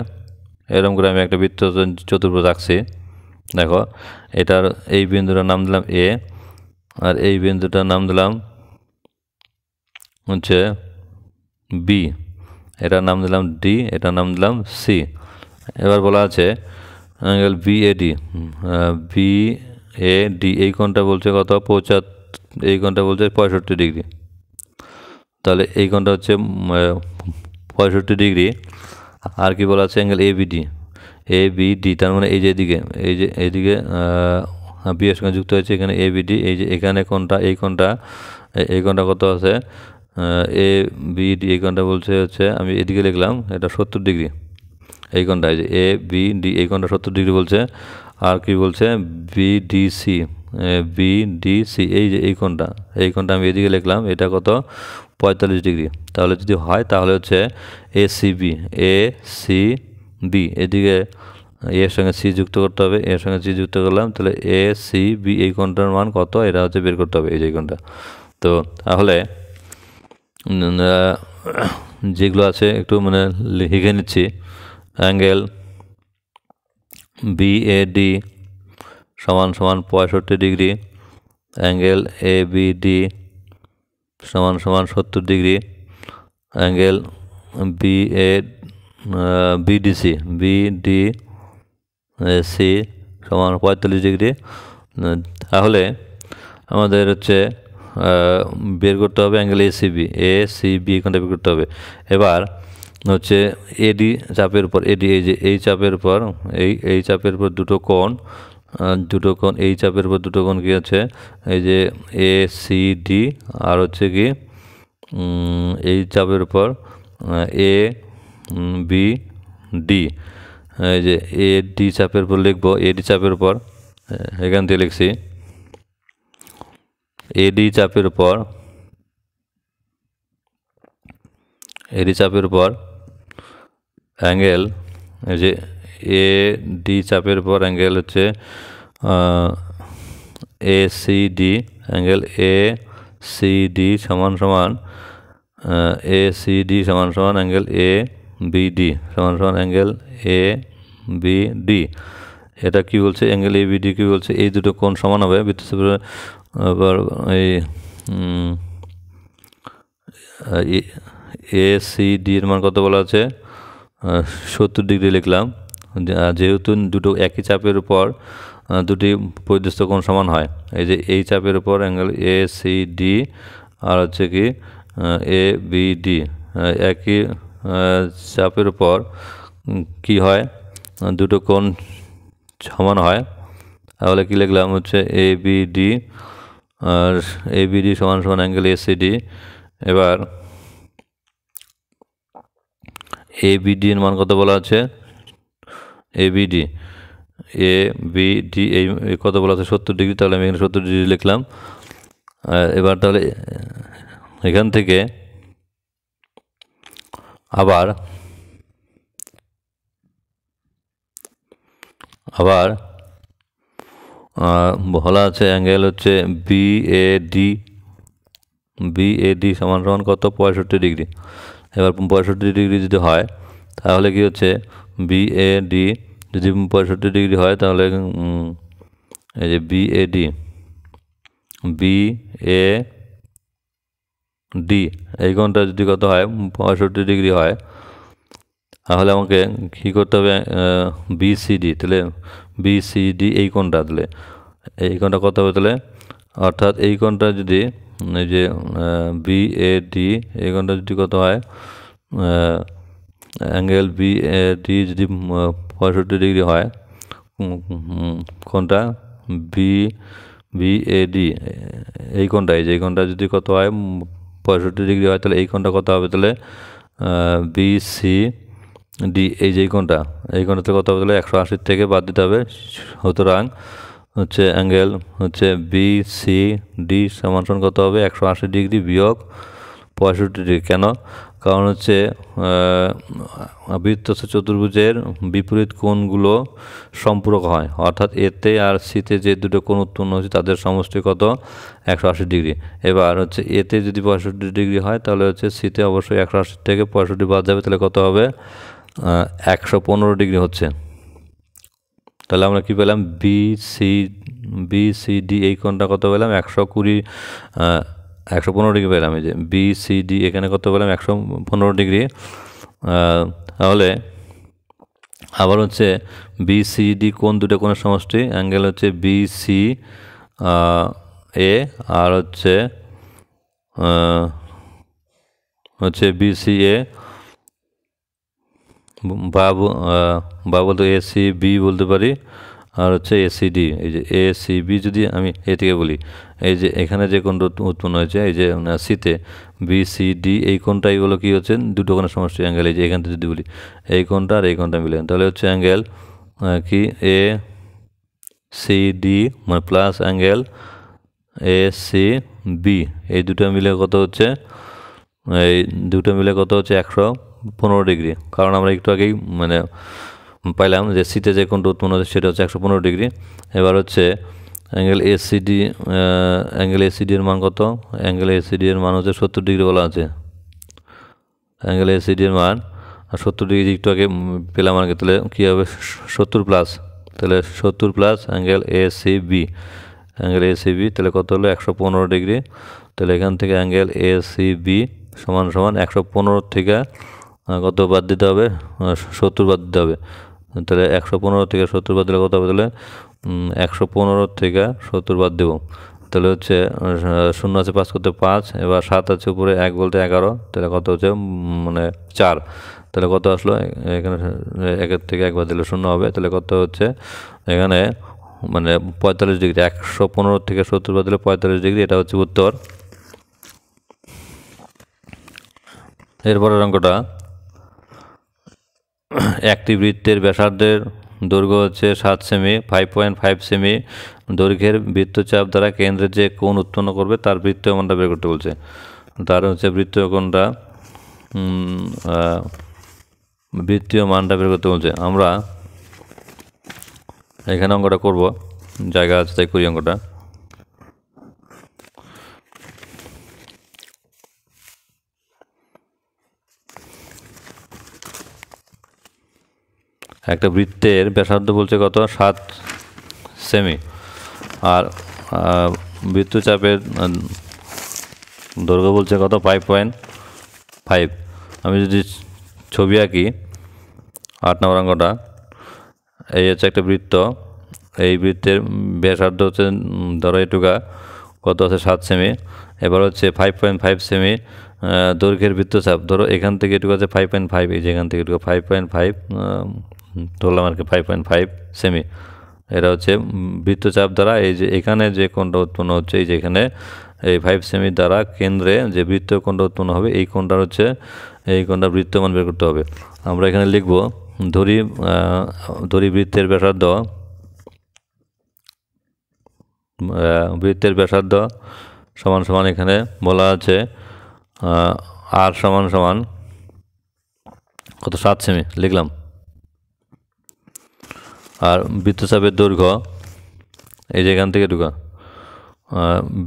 এরকম করে আমি একটা বৃত্তস্থ চতুর্ভুজ আঁকছি। দেখো, এটার এই বিন্দুটার নাম দিলাম এ, আর এই বিন্দুটার নাম দিলাম হচ্ছে বি, এটার নাম দিলাম ডি, এটার নাম দিলাম সি। এবার বলা আছে অ্যাঙ্গেল বিএডি, বিএডি এই কোণটা বলছে কত 75, এই কোণটা বলছে 65 ডিগ্রি। তাহলে এই কোণটা হচ্ছে 65 ডিগ্রি। আর কি বলা আছে অ্যাঙ্গেল এবিডি, এবিডি তার মানে এই যে এদিকে, এই যে এইদিকে বি এর সঙ্গে যুক্ত হয়েছে এখানে এবিডি। এই যে এখানে কোণটা, এই কোণটা কত আছে এ বিডি, এই কোণটা বলছে হচ্ছে, আমি এদিকে লিখলাম এটা 70 ডিগ্রি। এই কোণটা এই যে এ বি ডি, এই কোণটা 70 ডিগ্রি বলছে। আর কি বলছে বিডিসি, বিডিসি এই যে এই কোণটা আমি এদিকে লিখলাম, এটা কত 45 ডিগ্রি। তাহলে যদি হয় তাহলে হচ্ছে এসিবি, এসিবি এদিকে এর সঙ্গে সি যুক্ত করতে হবে, এর সঙ্গে সি যুক্ত করলাম, তাহলে এসিবি এই কোণটার মান কত এটা হচ্ছে বের করতে হবে, এই যে কোণটা। তো তাহলে যেগুলো আছে একটু মানে লিখে নিচ্ছি। অ্যাঙ্গেল বিএডি সমান সমান 65 ডিগ্রি, অ্যাঙ্গেল এবিডি সমান সমান 70 ডিগ্রি, অ্যাঙ্গেল বিডিসি বিডিসি সমান 45 ডিগ্রি। তাহলে আমাদের হচ্ছে বের করতে হবে অ্যাঙ্গেল এসিবি, এখানটা বের করতে হবে। এবার হচ্ছে এডি চাপের উপর, এডি এই যে এই চাপের উপর, এই চাপের উপর দুটো কোণ, এই চাপের উপর দুটো কোণ কি আছে এই যে এ সি ডি, আর হচ্ছে কি এই চাপের উপর এ বি ডি। এই যে এ ডি চাপের উপর লিখবো, এডি চাপের উপর এখান থেকে লিখছি এডি চাপের উপর, এডি চাপের উপর অ্যাঙ্গেল, এই যে এ ডি চাপের উপর অ্যাঙ্গেল হচ্ছে A C D, angle A C D সমান সমান এ সি ডি সমান সমান অ্যাঙ্গেল এ বি ডি সমান সমান অ্যাঙ্গেল এ বি ডি। এটা কি বলছে অ্যাঙ্গেল এ বি ডি কি বলছে, এই দুটো কোণ সমান হবে বৃত্তস্থ। আবার এই এ সি ডি এর মান কত বলা আছে 70 ডিগ্রি লিখলাম, যেহেতু দুটো একই চাপের উপর দুটি পরিদৃষ্ট কোণ সমান হয়। এই যে এই চাপের উপর অ্যাঙ্গেল এ সি ডি আর হচ্ছে কি এ বি ডি, একই চাপের উপর কি হয় দুটো কোণ সমান হয়। তাহলে কি লিখলাম হচ্ছে এ বি ডি আর এ বি ডি সমান সমান অ্যাঙ্গেল এ সি ডি। এবার এ বি ডি এর মান কত বলা আছে, এ বি ডি এই কত বলা আছে 70 ডিগ্রি, তাহলে আমি এখানে 70 ডিগ্রি লিখলাম। এবার তাহলে এখান থেকে আবার বলা আছে অ্যাঙ্গেল হচ্ছে বিএডি সমান সমান কত 65 ডিগ্রি। এবার 65 ডিগ্রি যদি হয় তাহলে কি হচ্ছে বিএডি যদি 65 ডিগ্রি হয় তাহলে এই যে বিএডি এই কোণটা যদি কত হয় 65 ডিগ্রি হয় তাহলে আমাকে কী করতে হবে, বিসিডি, তাহলে বিসিডি এই কোণটা, তাহলে এই কোণটা কত হবে তাহলে, অর্থাৎ এই কোণটা যদি এই যে বিএডি এই কোণটা যদি কত হয়, অ্যাঙ্গেল বিএডি যদি 65 ডিগ্রি হয়, কোণটা বিএডি এই কোণটা, এই যে এই কোণটা যদি কত হয় 65 ডিগ্রি হয়, তাহলে এই কোণটা কত হবে তাহলে বিসিডি এই যে এই কোণটাতে কত হবে তাহলে 180 থেকে বাদ দিতে হবে। সুতরাং হচ্ছে অ্যাঙ্গেল হচ্ছে বিসিডি সমান সমান কত হবে 180 ডিগ্রি বিয়োগ 65 ডিগ্রি। কেন? কারণ হচ্ছে বৃত্তস্থ চতুর্ভুজের বিপরীত কোণগুলো সম্পূরক হয়, অর্থাৎ এতে আর সিতে যে দুটো কোণ উৎপন্ন হচ্ছে তাদের সমষ্টি কত 180 ডিগ্রি। এবার হচ্ছে এতে যদি 65 ডিগ্রি হয় তাহলে হচ্ছে সিতে অবশ্যই 180 থেকে 65 বাদ যাবে, তাহলে কত হবে 115 ডিগ্রি হচ্ছে। তাহলে আমরা কি পেলাম বিসিডি এই কোণটা কত পেলাম 115 ডিগ্রি পেলাম। এই যে বিসিডি এখানে কত পেলাম 115 ডিগ্রি। তাহলে আবার হচ্ছে বিসিডি কোণ দুটো কোণের সমষ্টি, অ্যাঙ্গেল হচ্ছে বিসি এ আর হচ্ছে বিসিএ বা বলতে এসি বি বলতে পারি, আর হচ্ছে এসিডি। এই যে এসিবি যদি আমি এ থেকে বলি, এই যে এখানে যে কোণটা উৎপন্ন হয়েছে এই যে সিতে বিসিডি এই কোণটাই হলো কি হচ্ছে দুটো কোণের সমষ্টি অ্যাঙ্গেল। এই যে এখান থেকে যদি বলি এই কোণটা আর এই কোণটা মিলে তাহলে হচ্ছে অ্যাঙ্গেল কি এ সিডি মানে প্লাস অ্যাঙ্গেল এসিবি এই দুটো মিলে কত হচ্ছে, এই দুটো মিলে কত হচ্ছে 115 ডিগ্রি। কারণ আমরা একটু আগেই মানে পাইলাম যে সিতে যে কোণটা উৎপন্ন হচ্ছে সেটা হচ্ছে 115 ডিগ্রি। এবার হচ্ছে অ্যাঙ্গেল এসিডি এর মান কত, অ্যাঙ্গেল এসিডি এর মান হচ্ছে 70 ডিগ্রি বলা আছে। অ্যাঙ্গেল এসিডি এর মান 70 ডিগ্রি একটু আগে পেলাম আগে, তাহলে কী হবে 70 প্লাস, তাহলে 70 প্লাস অ্যাঙ্গেল এসিবি তাহলে কত হলো 115 ডিগ্রি। তাহলে এখান থেকে অ্যাঙ্গেল এসিবি সমান সমান 115 থেকে কত বাদ দিতে হবে 70 বাদ দিতে হবে। তাহলে 115 থেকে 70 বাদ দিলে কত হবে, তাহলে 115 থেকে 70 বাদ দেবো, তাহলে হচ্ছে 0 আছে 5 করতে 5, এবার 7 আছে উপরে 1 বলতে 11, তাহলে কত হচ্ছে মানে 4, তাহলে কত আসলো এখানে 1 থেকে 1 বাদ দিলে 0 হবে, তাহলে কত হচ্ছে এখানে মানে 45 ডিগ্রি। 115 থেকে 70 বাদ দিলে 45 ডিগ্রি, এটা হচ্ছে উত্তর। এরপরের অঙ্কটা, একটি বৃত্তের ব্যাসার্ধের দৈর্ঘ্য হচ্ছে 7 সেমি, 5.5 সেমি দৈর্ঘ্যের বৃত্তচাপ দ্বারা কেন্দ্রের যে কোণ উৎপন্ন করবে তার বৃত্তীয় মানটা বের করতে বলছে। তার হচ্ছে বৃত্তীয় মানটা বের করতে বলছে। আমরা এখানে অঙ্কটা করব, জায়গা আছে তাই করি অঙ্কটা। একটা বৃত্তের ব্যাসার্ধ বলছে কত 7 সেমি, আর বৃত্তচাপের দৈর্ঘ্য বলছে কত 5.5। আমি যদি ছবি আঁকি 8 নম্বর অঙ্কটা, এই হচ্ছে একটা বৃত্ত, এই বৃত্তের ব্যাসার্ধ হচ্ছে ধরো এটুকা কত আছে 7 সেমি। এবার হচ্ছে 5.5 সেমি দৈর্ঘ্যের বৃত্তচাপ, ধরো এখান থেকে এটুকু আছে 5.5, এই যে এখান থেকে এটুকু 5.5 ধরলাম আর কি 5.5 সেমি। এটা হচ্ছে বৃত্তচাপ দ্বারা এই যে এখানে যে কোণটা উৎপন্ন হচ্ছে এই যে এখানে এই 5 সেমি দ্বারা কেন্দ্রে যে বৃত্তীয় কোণটা উৎপন্ন হবে এই কোণটা হচ্ছে এই কোণটা বৃত্তমান বের করতে হবে। আমরা এখানে লিখব ধরি বৃত্তের ব্যাসার্ধ সমান সমান এখানে বলা আছে আর সমান সমান কত 7 সেমি লিখলাম। আর বৃত্তচাপের দৈর্ঘ্য এই যে এখান থেকে ঢুকা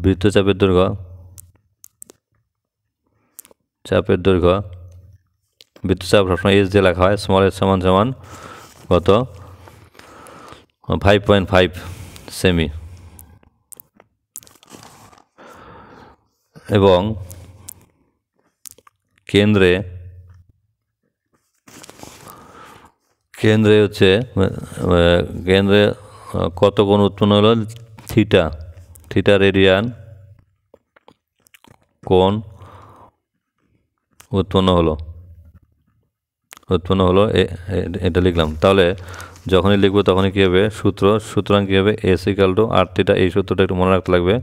বৃত্তচাপের দৈর্ঘ্য বৃত্তচাপ সবসময় এস দিয়ে লেখা হয়, স্মল এস সমান সমান কত 5.5 সেমি। এবং কেন্দ্রে হচ্ছে কেন্দ্রে কত কোণ উৎপন্ন হলো থিটা রেডিয়ান কোণ উৎপন্ন হলো এটা লিখলাম। তাহলে যখনই লিখবো তখনই কী হবে সুতরাং কী হবে S equal to R theta, এই সূত্রটা একটু মনে রাখতে লাগবে।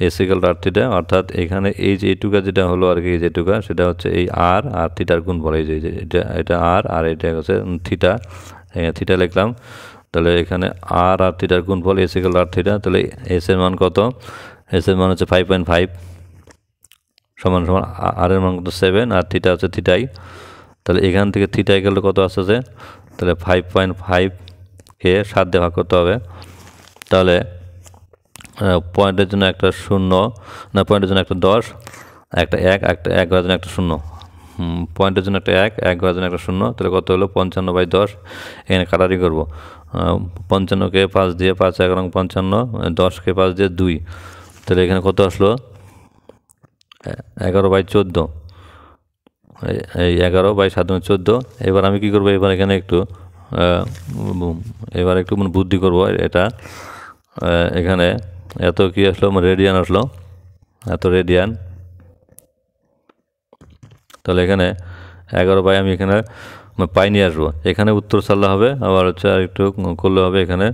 S equal to R theta, অর্থাৎ এখানে এই যে এইটুকা যেটা হলো আর কি, এই যেটুকা সেটা হচ্ছে এই আর থিটার গুণফল। এই যে এটা আর এটা হচ্ছে থিটা লিখলাম। তাহলে এখানে আর থিটার গুণফল S equal to R theta. তাহলে এস এর মান কত? এস এর মান হচ্ছে 5.5 সমান সমান আর এর মান কত 7 আর থিটা হচ্ছে থিটাই। তাহলে এখান থেকে থিটা ইকাল কত আসছে? তাহলে 5.5কে 7 দিয়ে ভাগ করতে হবে। তাহলে পয়েন্টের জন্য একটা 0, না পয়েন্টের জন্য একটা 10, একটা 1, একটা 1 ঘরের জন্য একটা 0, পয়েন্টের জন্য একটা 1 ঘরের জন্য একটা 0। তাহলে কত হলো 55/10। এখানে কাটারি করবো, 55কে 5 দিয়ে 5 11 55, 10কে 5 দিয়ে 2। তাহলে এখানে কত আসলো 11/14। এই 11/7 14। এবার আমি কি করবো, এবার এখানে একটু বুদ্ধি করব। এটা এখানে এত কি আসলো, রেডিয়ান আসলো, এত রেডিয়ান। তাহলে এখানে 11 আমি এখানে পাই নিয়ে আসবো, এখানে উত্তর চাললে হবে। আবার হচ্ছে আর একটু করলে হবে। এখানে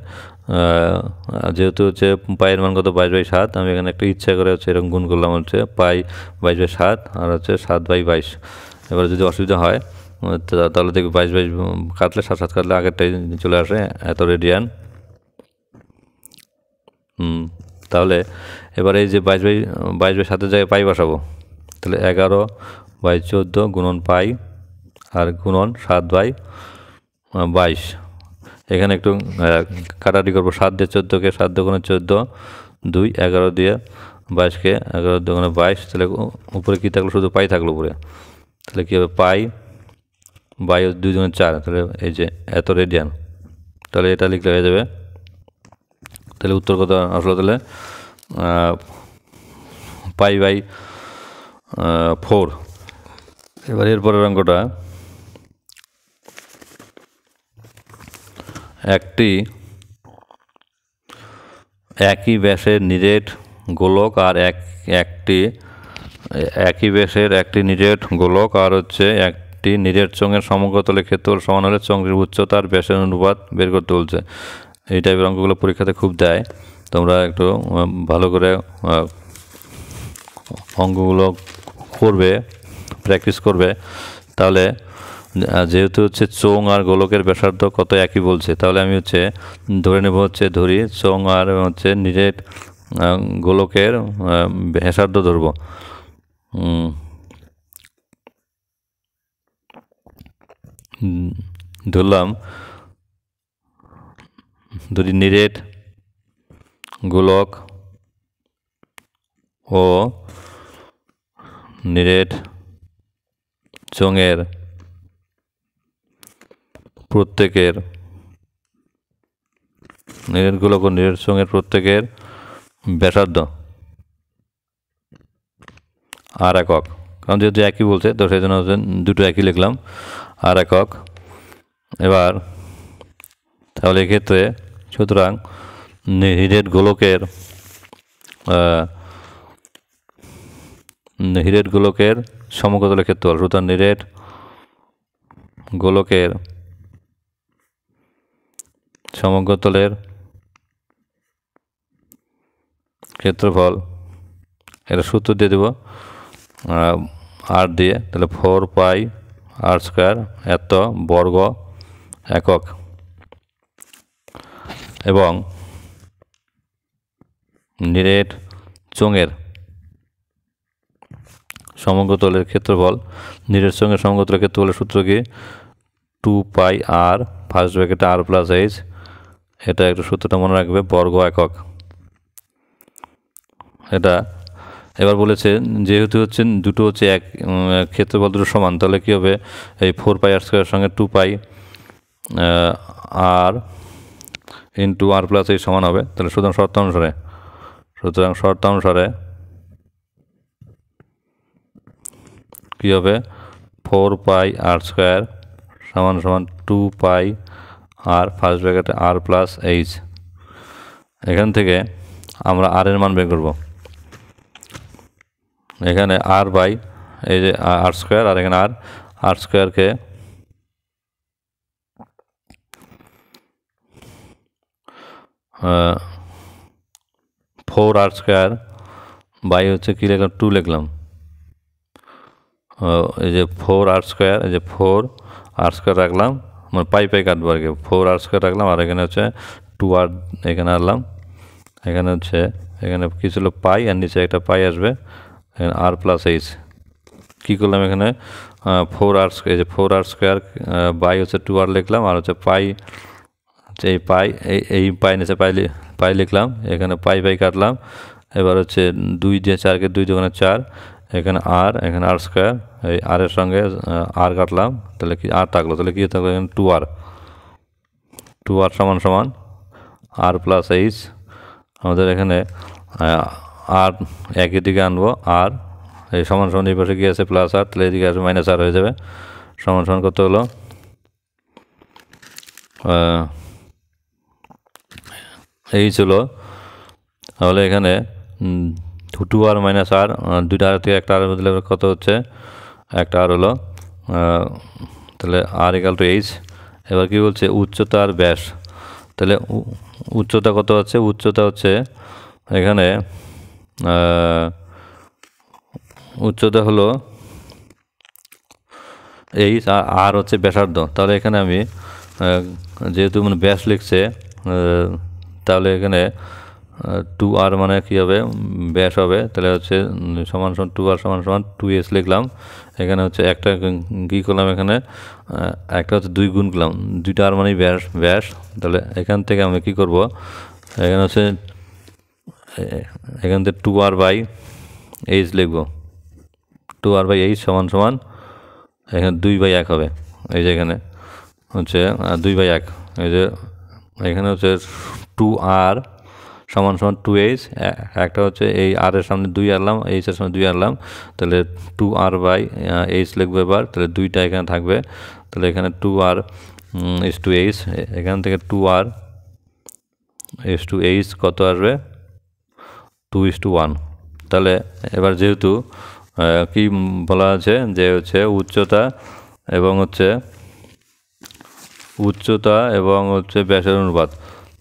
যেহেতু হচ্ছে পায়ের মান কত 22/7, আমি এখানে একটা ইচ্ছা করে হচ্ছে এরকম গুণ করলাম, হচ্ছে পাই 22/7 আর হচ্ছে 7/22। এবার যদি অসুবিধা হয় তাহলে দেখবি 22 কাটলে 7 কাটলে আগেরটাই চলে আসে, এত রেডিয়ান। তাহলে এবার এই যে 22/7 জায়গায় পাই বসাবো। তাহলে 11/14 গুণন পাই আর গুণন 7/22। এখানে একটু কাটাটি করবো, 7 দিয়ে 14কে 7 দুগুণে 14, 2 11 দিয়ে 22কে 11 দুগুণে 22। তাহলে উপরে কী থাকলো, শুধু পাই থাকলো উপরে। তাহলে কী হবে, পাই 2 দুগুণে 4, তাহলে এই যে এত রেডিয়ান। তাহলে এটা লিখলে হয়ে যাবে। তাহলে উত্তর কত আসলো? তাহলে π/4। এবার এরপরের অঙ্কটা, একই ব্যাসের নিরেট গোলক আর একই ব্যাসের একটি নিরেট গোলক আর হচ্ছে একটি নিরেট চোঙের সমগ্র তলের ক্ষেত্রফল সমান হলে চোঙটির উচ্চতার ব্যাসের অনুপাত বের করতে বলছে। এই টাইপের অঙ্কগুলো পরীক্ষাতে খুব দেয়, তোমরা একটু ভালো করে অঙ্কগুলো করবে, প্র্যাকটিস করবে। তাহলে যেহেতু হচ্ছে চোঙ আর গোলকের ব্যাসার্ধ কত একই বলছে, তাহলে আমি হচ্ছে ধরে নেব, ধরি চোঙ আর হচ্ছে নিরেট গোলকের ব্যাসার্ধ ধরব। ধরলাম, ধরি নিরেট গোলক ও নিরেট চোঙের প্রত্যেকের নিরেট গোলক ও নিরেট চোঙের প্রত্যেকের ব্যাসার্ধ আর একক। কারণ যেহেতু একই বলছে তো সেই জন্য দুটো একই লিখলাম, আর একক। এবার তাহলে এক্ষেত্রে সুতরাং নিরেট গোলকের সমকতলের ক্ষেত্রফল, সুতরাং নিরেট গোলকের সমগ্রতলের ক্ষেত্রফল এটা সূত্র দিয়ে দেব আর দিয়ে, তাহলে 4 পাই আর স্কোয়ার এত বর্গ একক, এবং নিরেট চোঙের সমগ্রতলের ক্ষেত্রফল, নিরেট চোঙের সমগ্রতলের ক্ষেত্রফলের সূত্র কি 2 পাই আর ফার্স্ট ব্র্যাকেটে আর প্লাস এইচ, এটা একটু সূত্রটা মনে রাখবে, বর্গ একক। এটা এবার বলেছে যেহেতু হচ্ছে দুটো হচ্ছে এক ক্ষেত্রফল দুটো সমান, তাহলে কী হবে, এই 4 পাই আর স্কোয়ারের সঙ্গে 2 পাই আর ইন্টু আর প্লাস এই সমান হবে। তাহলে সুতরাং শর্তানুসারে কী হবে, 4 পাই আর স্কোয়ার সমান সমান 2 পাই আর ফার্স্ট ব্র্যাকেটে আর প্লাস এইচ। এখান থেকে আমরা আর এর মান বের করব। এখানে আর বাই এই যে আর স্কোয়ার, আর এখানে আর স্কোয়ারকে ফোর আর স্কোয়ার বাই হচ্ছে কী লিখলাম, 2 লিখলাম। এই যে 4 আর স্কোয়ার, এই যে 4 আর স্কোয়ার রাখলাম, মানে পাই কাটবো আর কি, 4 আর স্কোয়ার রাখলাম, আর এখানে হচ্ছে 2 আর এখানে আনলাম, এখানে হচ্ছে এখানে কী ছিল পাই, আর নিচে একটা পাই আসবে, এখানে আর প্লাস এইচ। কী করলাম এখানে 4 আর, এই যে 4 আর স্কোয়ার বাই হচ্ছে 2 আর লিখলাম, আর হচ্ছে পাই হচ্ছে এই পাই নিচে পাই লিখলাম, এখানে পাই কাটলাম। এবার হচ্ছে 2 দিয়ে 4কে 2 দোকানে 4, এখানে আর স্কোয়ার, এই আর এর সঙ্গে আর কাটলাম, তাহলে কি আর থাকলো, তাহলে কী থাকলো এখানে 2 আর সমান সমান আর প্লাস এইচ। আমাদের এখানে আর একই দিকে আনবো, আর এই সমান সমান এই পাশে কী আছে প্লাস আর, তাহলে এদিকে আসবে মাইনাস আর হয়ে যাবে। সমান সমান কত হলো, এই ছিল। তাহলে এখানে 2 আর মাইনাস আর, দুইটা আর থেকে একটা আর বদলে কত হচ্ছে, একটা আর হলো, তাহলে আর ইকাল টু এইচ। এবার কি বলছে উচ্চতা আর ব্যাস, তাহলে উচ্চতা কত হচ্ছে, উচ্চতা হচ্ছে এখানে উচ্চতা হলো এইচ, আর হচ্ছে ব্যাসার্ধ। তাহলে এখানে আমি যেহেতু মানে ব্যাস লিখছে, তাহলে এখানে 2 আর মানে কী হবে, ব্যাস হবে, তাহলে হচ্ছে সমান সমান 2 আর সমান সমান 2s লিখলাম। এখানে হচ্ছে একটা কী করলাম, এখানে একটা হচ্ছে 2 গুণ করলাম, 2টা আর মানেই ব্যাস। তাহলে এখান থেকে আমি কী করব, এখানে হচ্ছে এখান থেকে 2 আর বাই এইচ লিখব, 2 আর বাই এইচ সমান সমান এখানে 2/1 হবে। এই যে এখানে হচ্ছে 2/1, এই যে এখানে হচ্ছে 2 আর সমান সমান 2h, একটা হচ্ছে এই আর এর সামনে 2 আনলাম, এইচ এর সামনে 2 আনলাম, তাহলে 2 আর বাই এইচ লিখবো এবার, তাহলে 2টা এখানে থাকবে, তাহলে এখানে 2 আর ইস টু এইচ, এখান থেকে 2 আর ইস টু এইচ কত আসবে, 2:1। তাহলে এবার যেহেতু কি বলা আছে যে হচ্ছে উচ্চতা এবং হচ্ছে ব্যাসের অনুপাত,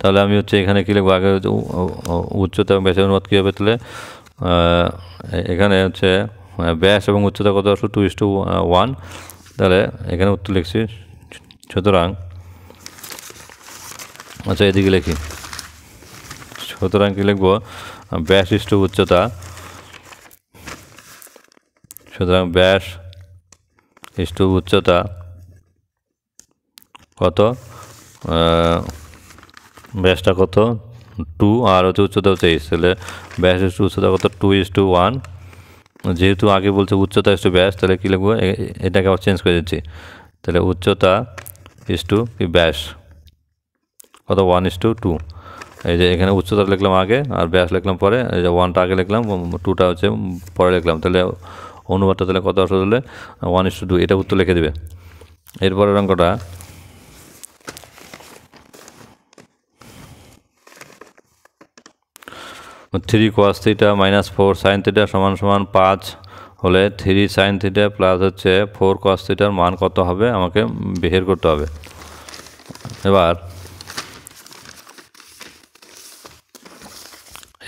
তাহলে আমি হচ্ছে এখানে কী লিখবো, আগে উচ্চতা এবং ব্যাসের অনুপাত কী হবে, তাহলে এখানে হচ্ছে ব্যাস এবং উচ্চতা কত আসলো 2:1, তাহলে এখানে উত্তর লিখছি। সুতরাং আচ্ছা এদিকে লিখি, সুতরাং কী লিখবো, ব্যাস ইস্টু উচ্চতা, সুতরাং ব্যাস ইস্টু উচ্চতা কত, ব্যাসটা কত 2 আর হচ্ছে উচ্চতা হচ্ছে এইচ, তাহলে ব্যাস ইস্টু উচ্চতা কত 2:1। যেহেতু আগে বলছে উচ্চতা ইস্টু ব্যাস, তাহলে কী লিখবো, এটাকে আবার চেঞ্জ করে দিচ্ছি, তাহলে উচ্চতা ইস্টু কি ব্যাস কত 1:2। এই যে এখানে উচ্চতা লিখলাম আগে আর ব্যাস লিখলাম পরে, এই যে 1টা আগে লিখলাম, 2টা হচ্ছে পরে লিখলাম, তাহলে অনুপাতটা তাহলে কত আসলে 1:2, এটা উত্তর লিখে দেবে। এরপরের অঙ্কটা, থ্রি cos θ মাইনাস 4 sin θ সমান সমান 5 হলে 3 sin θ প্লাস হচ্ছে 4 cos θ মান কত হবে আমাকে বের করতে হবে। এবার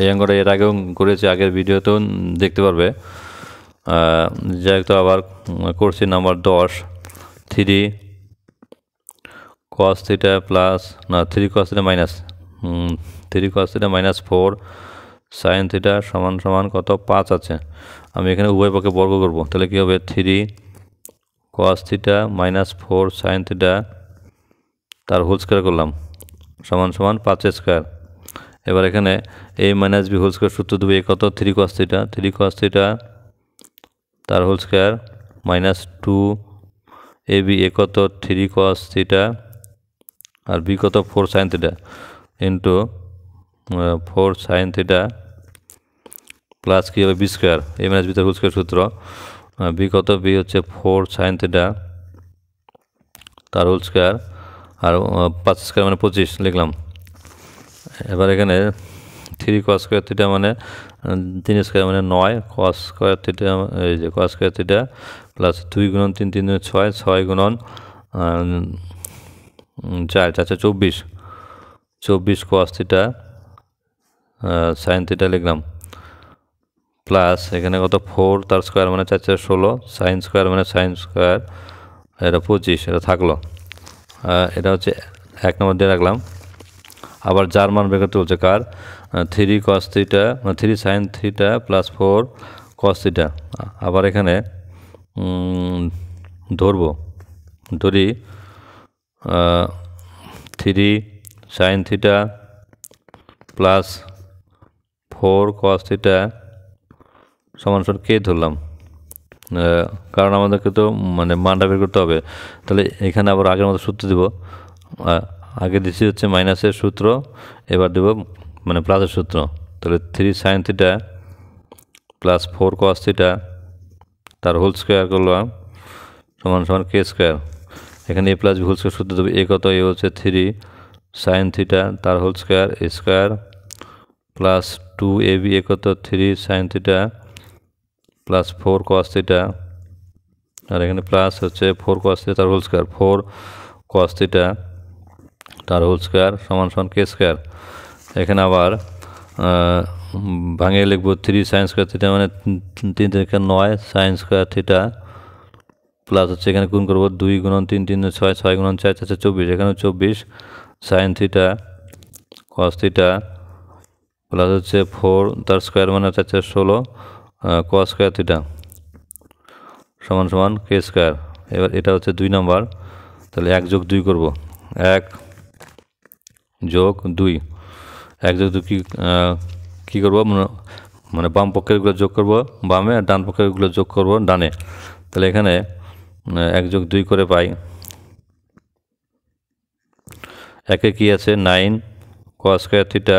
এই অঙ্কটা এর আগেও করেছি, আগের ভিডিওতেও দেখতে পারবে। যাই হোক, তো আবার করছি নাম্বার 10, 3 cos থিটা প্লাস না 3 cos theta minus 3 cos theta minus 4 sin theta সমান সমান কত 5 আছে। আমি এখানে উভয় পক্ষে বর্গ করব, তাহলে কী হবে 3 cos theta minus 4 sin theta তার হোল স্কোয়ার করলাম সমান সমান 5 স্কোয়ার। এবার এখানে a minus B whole square সূত্র দেবে, কত 3 cos থিটা, 3 cos থিটা তার whole square minus 2 A B, A কত 3 cos থিটা আর বি কত 4 sin theta into 4 sin theta plus কী হবে B square, A minus B তার হোল স্কোয়ার সূত্র, বি কত, বি হচ্ছে 4 sin থিটা তার হোল স্কোয়ার আর 5 স্কোয়ার মানে 25 লিখলাম। এবার এখানে 3 cos স্কোয়ার থিটা মানে 3 স্কোয়ার মানে 9 cos স্কোয়ার থিটা, এই যে cos স্কোয়ার থিটা প্লাস 2 গুণন 3 3 6, 6 গুণন 4 4 24 cos থিটা sin থিটা লিখলাম প্লাস এখানে কত 4 তার স্কোয়ার মানে 4 4 16 sin স্কোয়ার মানে sin স্কোয়ার, এটা 25, এটা থাকলো। এটা হচ্ছে 1 নম্বর দিয়ে রাখলাম। আবার যার মান বের করতে বলছে কার, 3 cos theta 3 sin theta plus 4 cos theta. আবার এখানে ধরি 3 sin theta plus 4 cos theta সমান সমান কে ধরলাম, কারণ আমাদেরকে তো মানে মানটা বের করতে হবে। তাহলে এখানে আবার আগের মতো সূত্র দেব, আগে দিচ্ছি হচ্ছে মাইনাসের সূত্র, এবার দেব মানে প্লাসের সূত্র। তাহলে 3 sin theta plus 4 cos theta তার হোল স্কোয়ার করলাম সমান সমান কে স্কোয়ার। এখানে A plus B whole square সূত্র দেবে, এ কত, এ হচ্ছে 3 sin থিটা তার whole square A square plus 2 A B, A কত 3 sin theta plus 4 cos theta আর এখানে প্লাস হচ্ছে 4 cos থিটা তার হোল স্কোয়ার, 4 cos থিটা তার হোল স্কোয়ার সমান সমান কে স্কোয়ার। এখানে আবার ভাঙিয়ে লিখব 3 sin স্কোয়ার থিটা মানে 3 থেকে 9 sin স্কোয়ার থিটা প্লাস হচ্ছে এখানে গুণ করবো 2 গুণন 3 3 6, 6 গুণন 4 4 24, এখানে 24 sin theta cos theta plus হচ্ছে 4 তার স্কোয়ার মানে 4 4 16 cos স্কোয়ার থিটা সমান সমান কে স্কোয়ার। এবার এটা হচ্ছে 2 নাম্বার, তাহলে 1 যোগ 2 করবো, 1 যোগ 2, 1 যোগ 2 কী করবো মানে বাম পক্ষেরগুলো যোগ করবো বামে আর ডান পক্ষেরগুলো যোগ করবো ডানে। তাহলে এখানে 1 যোগ 2 করে পাই, একে কী আছে 9 cos square theta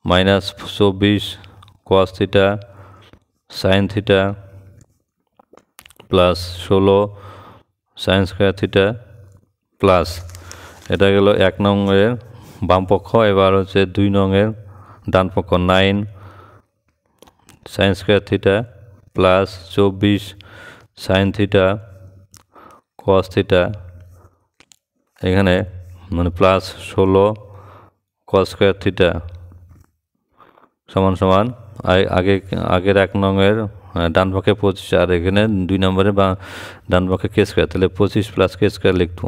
minus 24 cos theta sin theta plus 16 sin square theta plus এটা গেল 1 নংয়ের বাম পক্ষ। এবার হচ্ছে 2 নংয়ের ডান পক্ষ, 9 sin square theta plus 24 sin theta cos theta, এখানে মানে প্লাস 16 cos স্কোয়ার থিটা সমান সমান আগের 1 নংয়ের ডান পক্ষে 25 আর এখানে 2 নম্বরে বা ডান পক্ষে কে স্কোয়ার, তাহলে 25 প্লাস কে স্কোয়ার লিখব।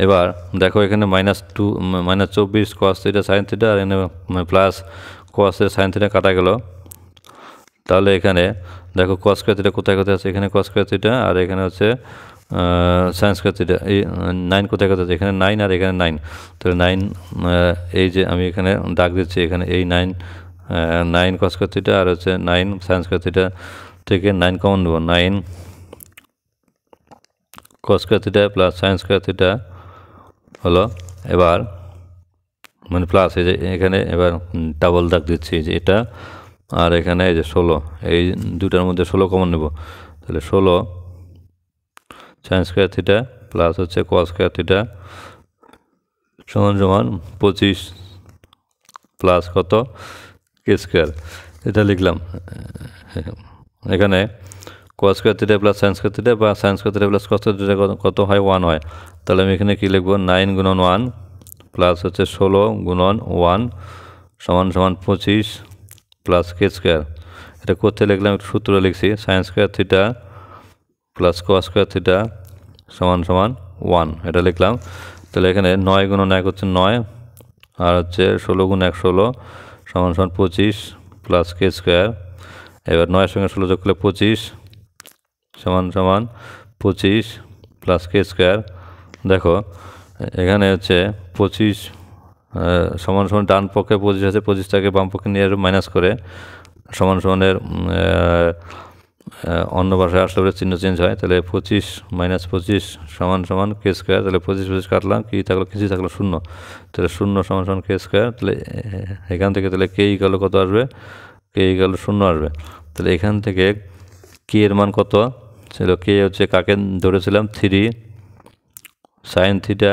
এবার দেখো এখানে -24 cos থিটা sin থিটা আর এখানে plus cos theta sin theta কাটা গেল। তাহলে এখানে দেখো cos স্কোয়ার থিটা কোথায় কোথায় আছে, এখানে cos স্কোয়ার থিটা আর এখানে হচ্ছে sin স্কোয়ার থিটা, এই 9 কোথায় কোথায় আছে, এখানে 9 আর এখানে 9, তাহলে 9 এই যে আমি এখানে দাগ দিচ্ছি, এখানে এই 9 cos স্কোয়ার থিটা আর হচ্ছে 9 sin স্কোয়ার থিটা থেকে 9 কমন নেব, 9 cos square theta plus sin square theta হলো। এবার মানে প্লাস এই যে এখানে এবার ডাবল দাগ দিচ্ছি যে এটা আর এখানে এই যে 16, এই দুটার মধ্যে 16 কমন নেব, তাহলে 16 sin স্কোয়ার থিটা প্লাস হচ্ছে cos স্কোয়ার থিটা সমান সমান 25 প্লাস কত কে স্কোয়ার, এটা লিখলাম। এখানে cos square theta plus sin square theta বা sin square theta plus cos square theta কত হয় 1 হয়, তাহলে আমি এখানে কী লিখবো 9 গুণন 1 প্লাস হচ্ছে 16 গুণন 1 সমান সমান 25 প্লাস কে স্কোয়ার। এটা করতে লিখলাম, একটু সূত্র লিখছি, sine square theta plus cos square theta সমান সমান 1, এটা লিখলাম। তাহলে এখানে 9 গুণন 1 হচ্ছে 9, আর হচ্ছে 16 গুণ 1 16 সমান সমান 25 প্লাস কে স্কোয়ার। এবার 9 সঙ্গে 16 যোগ করলে 25 সমান সমান 25 প্লাস কে স্কোয়ার। দেখো এখানে হচ্ছে 25 সমান সমান ডান পক্ষে 25 আছে, 25টাকে বাম পক্ষে নিয়ে মাইনাস করে সমান সমানের অন্য ভাষায় আসলে পরে চিহ্ন চেঞ্জ হয়। তাহলে 25 মাইনাস 25 সমান সমান কে স্কোয়ার। তাহলে 25 কাটলাম, কি থাকলো, কিছু থাকলো 0। তাহলে 0 সমান সমান কে স্কোয়ার। তাহলে এখান থেকে তাহলে কে ইকাল কত আসবে, কে ইকাল 0 আসবে। তাহলে এখান থেকে কে এর মান কত ছিল, কে হচ্ছে কাকে ধরেছিলাম 3 সাইন থিটা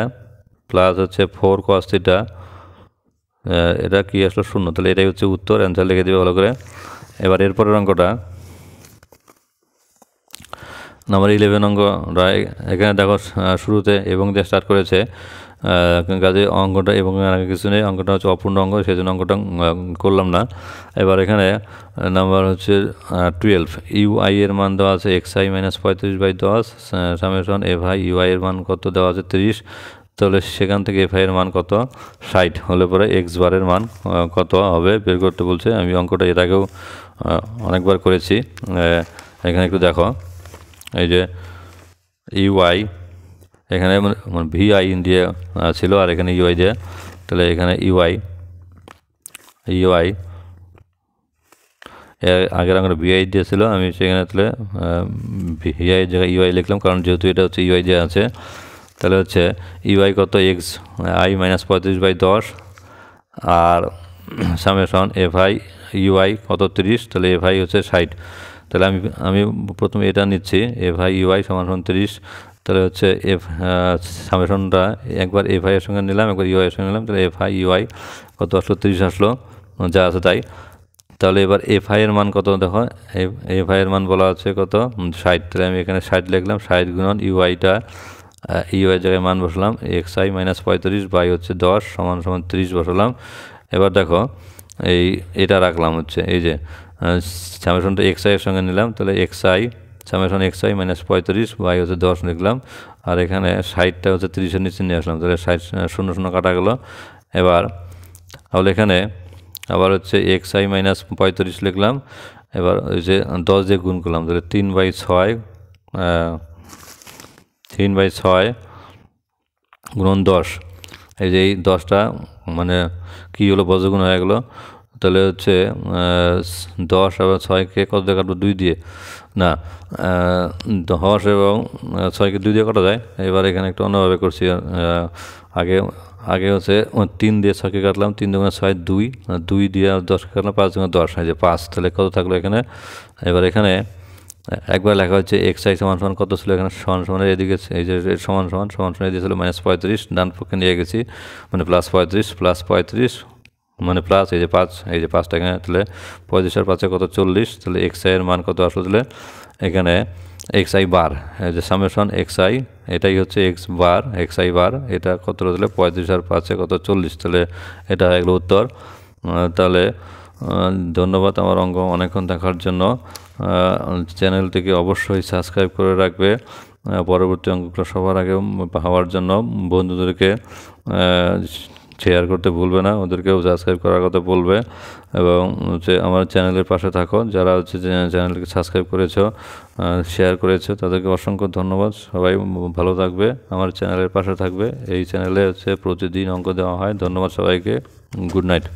প্লাস হচ্ছে 4 কস থিটা, এটা কি আসলো 0। তাহলে এটাই হচ্ছে উত্তর, অ্যান্সার লিখে দেবে ভালো করে। এবার এরপরের অঙ্কটা নাম্বার 11 অঙ্কটা। এখানে দেখো শুরুতে এবং দিয়ে স্টার্ট করেছে, কাজে অঙ্কটা এবং আগে কিছু নেই, অঙ্কটা হচ্ছে অপূর্ণ অঙ্ক, সেই জন্য অঙ্কটা করলাম না। এবার এখানে নাম্বার হচ্ছে 12, ইউআই এর মান দেওয়া আছে xi minus 35/10 summation fi ui এর মান কত দেওয়া আছে 30। তাহলে সেখান থেকে এফআই এর মান কত 60 হলে পরে এক্স বারের মান কত হবে বের করতে বলছে। আমি অঙ্কটা এর আগেও অনেকবার করেছি, এখানে একটু দেখো। এই যে ইউআই এখানে মানে ভিআই দিয়ে ছিল, আর এখানে ইউআই দিয়ে। তাহলে এখানে ইউআই আগের আমরা ভিআই দিয়েছিল, আমি সেখানে তাহলে ভিআই জায়গায় ইউআই লিখলাম, কারণ যেহেতু এটা হচ্ছে ইউআই দেওয়া আছে। তাহলে হচ্ছে ইউআই কত এক্স আই মাইনাস 35/10 আর সামেশন এফআই ইউআই কত 30। তাহলে এফআই হচ্ছে 60। তাহলে আমি প্রথমে এটা নিচ্ছি, এফআই ইউআই সমান সমান 30। তাহলে হচ্ছে সামেশনটা একবার এফআই এর সঙ্গে নিলাম, একবার ইউআই এর সঙ্গে নিলাম। তাহলে এফআই ইউআই কত আসলো 30 আসলো, যা আছে তাই। তাহলে এবার এফআই এর মান কত দেখো, এফআই এর মান বলা আছে কত 60। তাহলে আমি এখানে 60 লিখলাম, 60 গুণন ইউআইটা ইউআই জায়গায় মান বসালাম xi মাইনাস 35 হচ্ছে 10 সমান সমান 30 বসালাম। এবার দেখো এটা রাখলাম হচ্ছে এই যে সামেশনটা xi এর সঙ্গে নিলাম। তাহলে xi সামেশন xi মাইনাস 35 হচ্ছে 10 লিখলাম, আর এখানে 60টা হচ্ছে 30 এর নিচে নিয়ে আসলাম। তাহলে 60 0 0 কাটা গেল। এবার তাহলে এখানে আবার হচ্ছে xi মাইনাস 35 লিখলাম। এবার ওই যে 10 দিয়ে গুণ করলাম, তাহলে 3/6 গুণন 10। এই যে এই 10টা মানে কী হলো, বজ্রগুণ হয়ে গেলো। তাহলে হচ্ছে 10 এবং 6কে কত দিয়ে কাটবো, 2 দিয়ে না, 10 এবং 6কে 2 দিয়ে কাটা যায়। এবার এখানে একটু অন্যভাবে করছি, আগে হচ্ছে 3 দিয়ে 6কে কাটলাম, 3 দুগুণে 6 2 দিয়ে 10কে কাটলাম, 5 দুগুণে 10 এই যে 5। তাহলে কত থাকলো এখানে। এবার এখানে একবার লেখা হচ্ছে xi সমান সমান কত ছিল, এখানে সমান সমানের এদিকে এই যে সমান সমান এদিকে ছিল মাইনাস 35, ডান পক্ষে নিয়ে গেছি মানে প্লাস 35 মানে প্লাস এই যে 5, এই যে 5টা এখানে। তাহলে 35 আর 5 কত 40। তাহলে xi এর মান কত আসলো, তাহলে এখানে xi বার, এই যে সামেশন xi এটাই হচ্ছে xi বার, এটা কত হলো 35 আর 5 কত 40। তাহলে এটা হয়ে গেলো উত্তর। তাহলে ধন্যবাদ আমার অঙ্ক অনেকক্ষণ দেখার জন্য। চ্যানেলটিকে অবশ্যই সাবস্ক্রাইব করে রাখবে, পরবর্তী অঙ্কগুলো সবার আগে পাওয়ার জন্য বন্ধুদেরকে শেয়ার করতে ভুলবে না, ওদেরকেও সাবস্ক্রাইব করার কথা বলবে। এবং হচ্ছে আমার চ্যানেলের পাশে থাকো, যারা হচ্ছে চ্যানেলকে সাবস্ক্রাইব করেছো শেয়ার করেছো তাদেরকে অসংখ্য ধন্যবাদ। সবাই ভালো থাকবে, আমার চ্যানেলের পাশে থাকবে। এই চ্যানেলে হচ্ছে প্রতিদিন অঙ্ক দেওয়া হয়। ধন্যবাদ সবাইকে, গুড নাইট।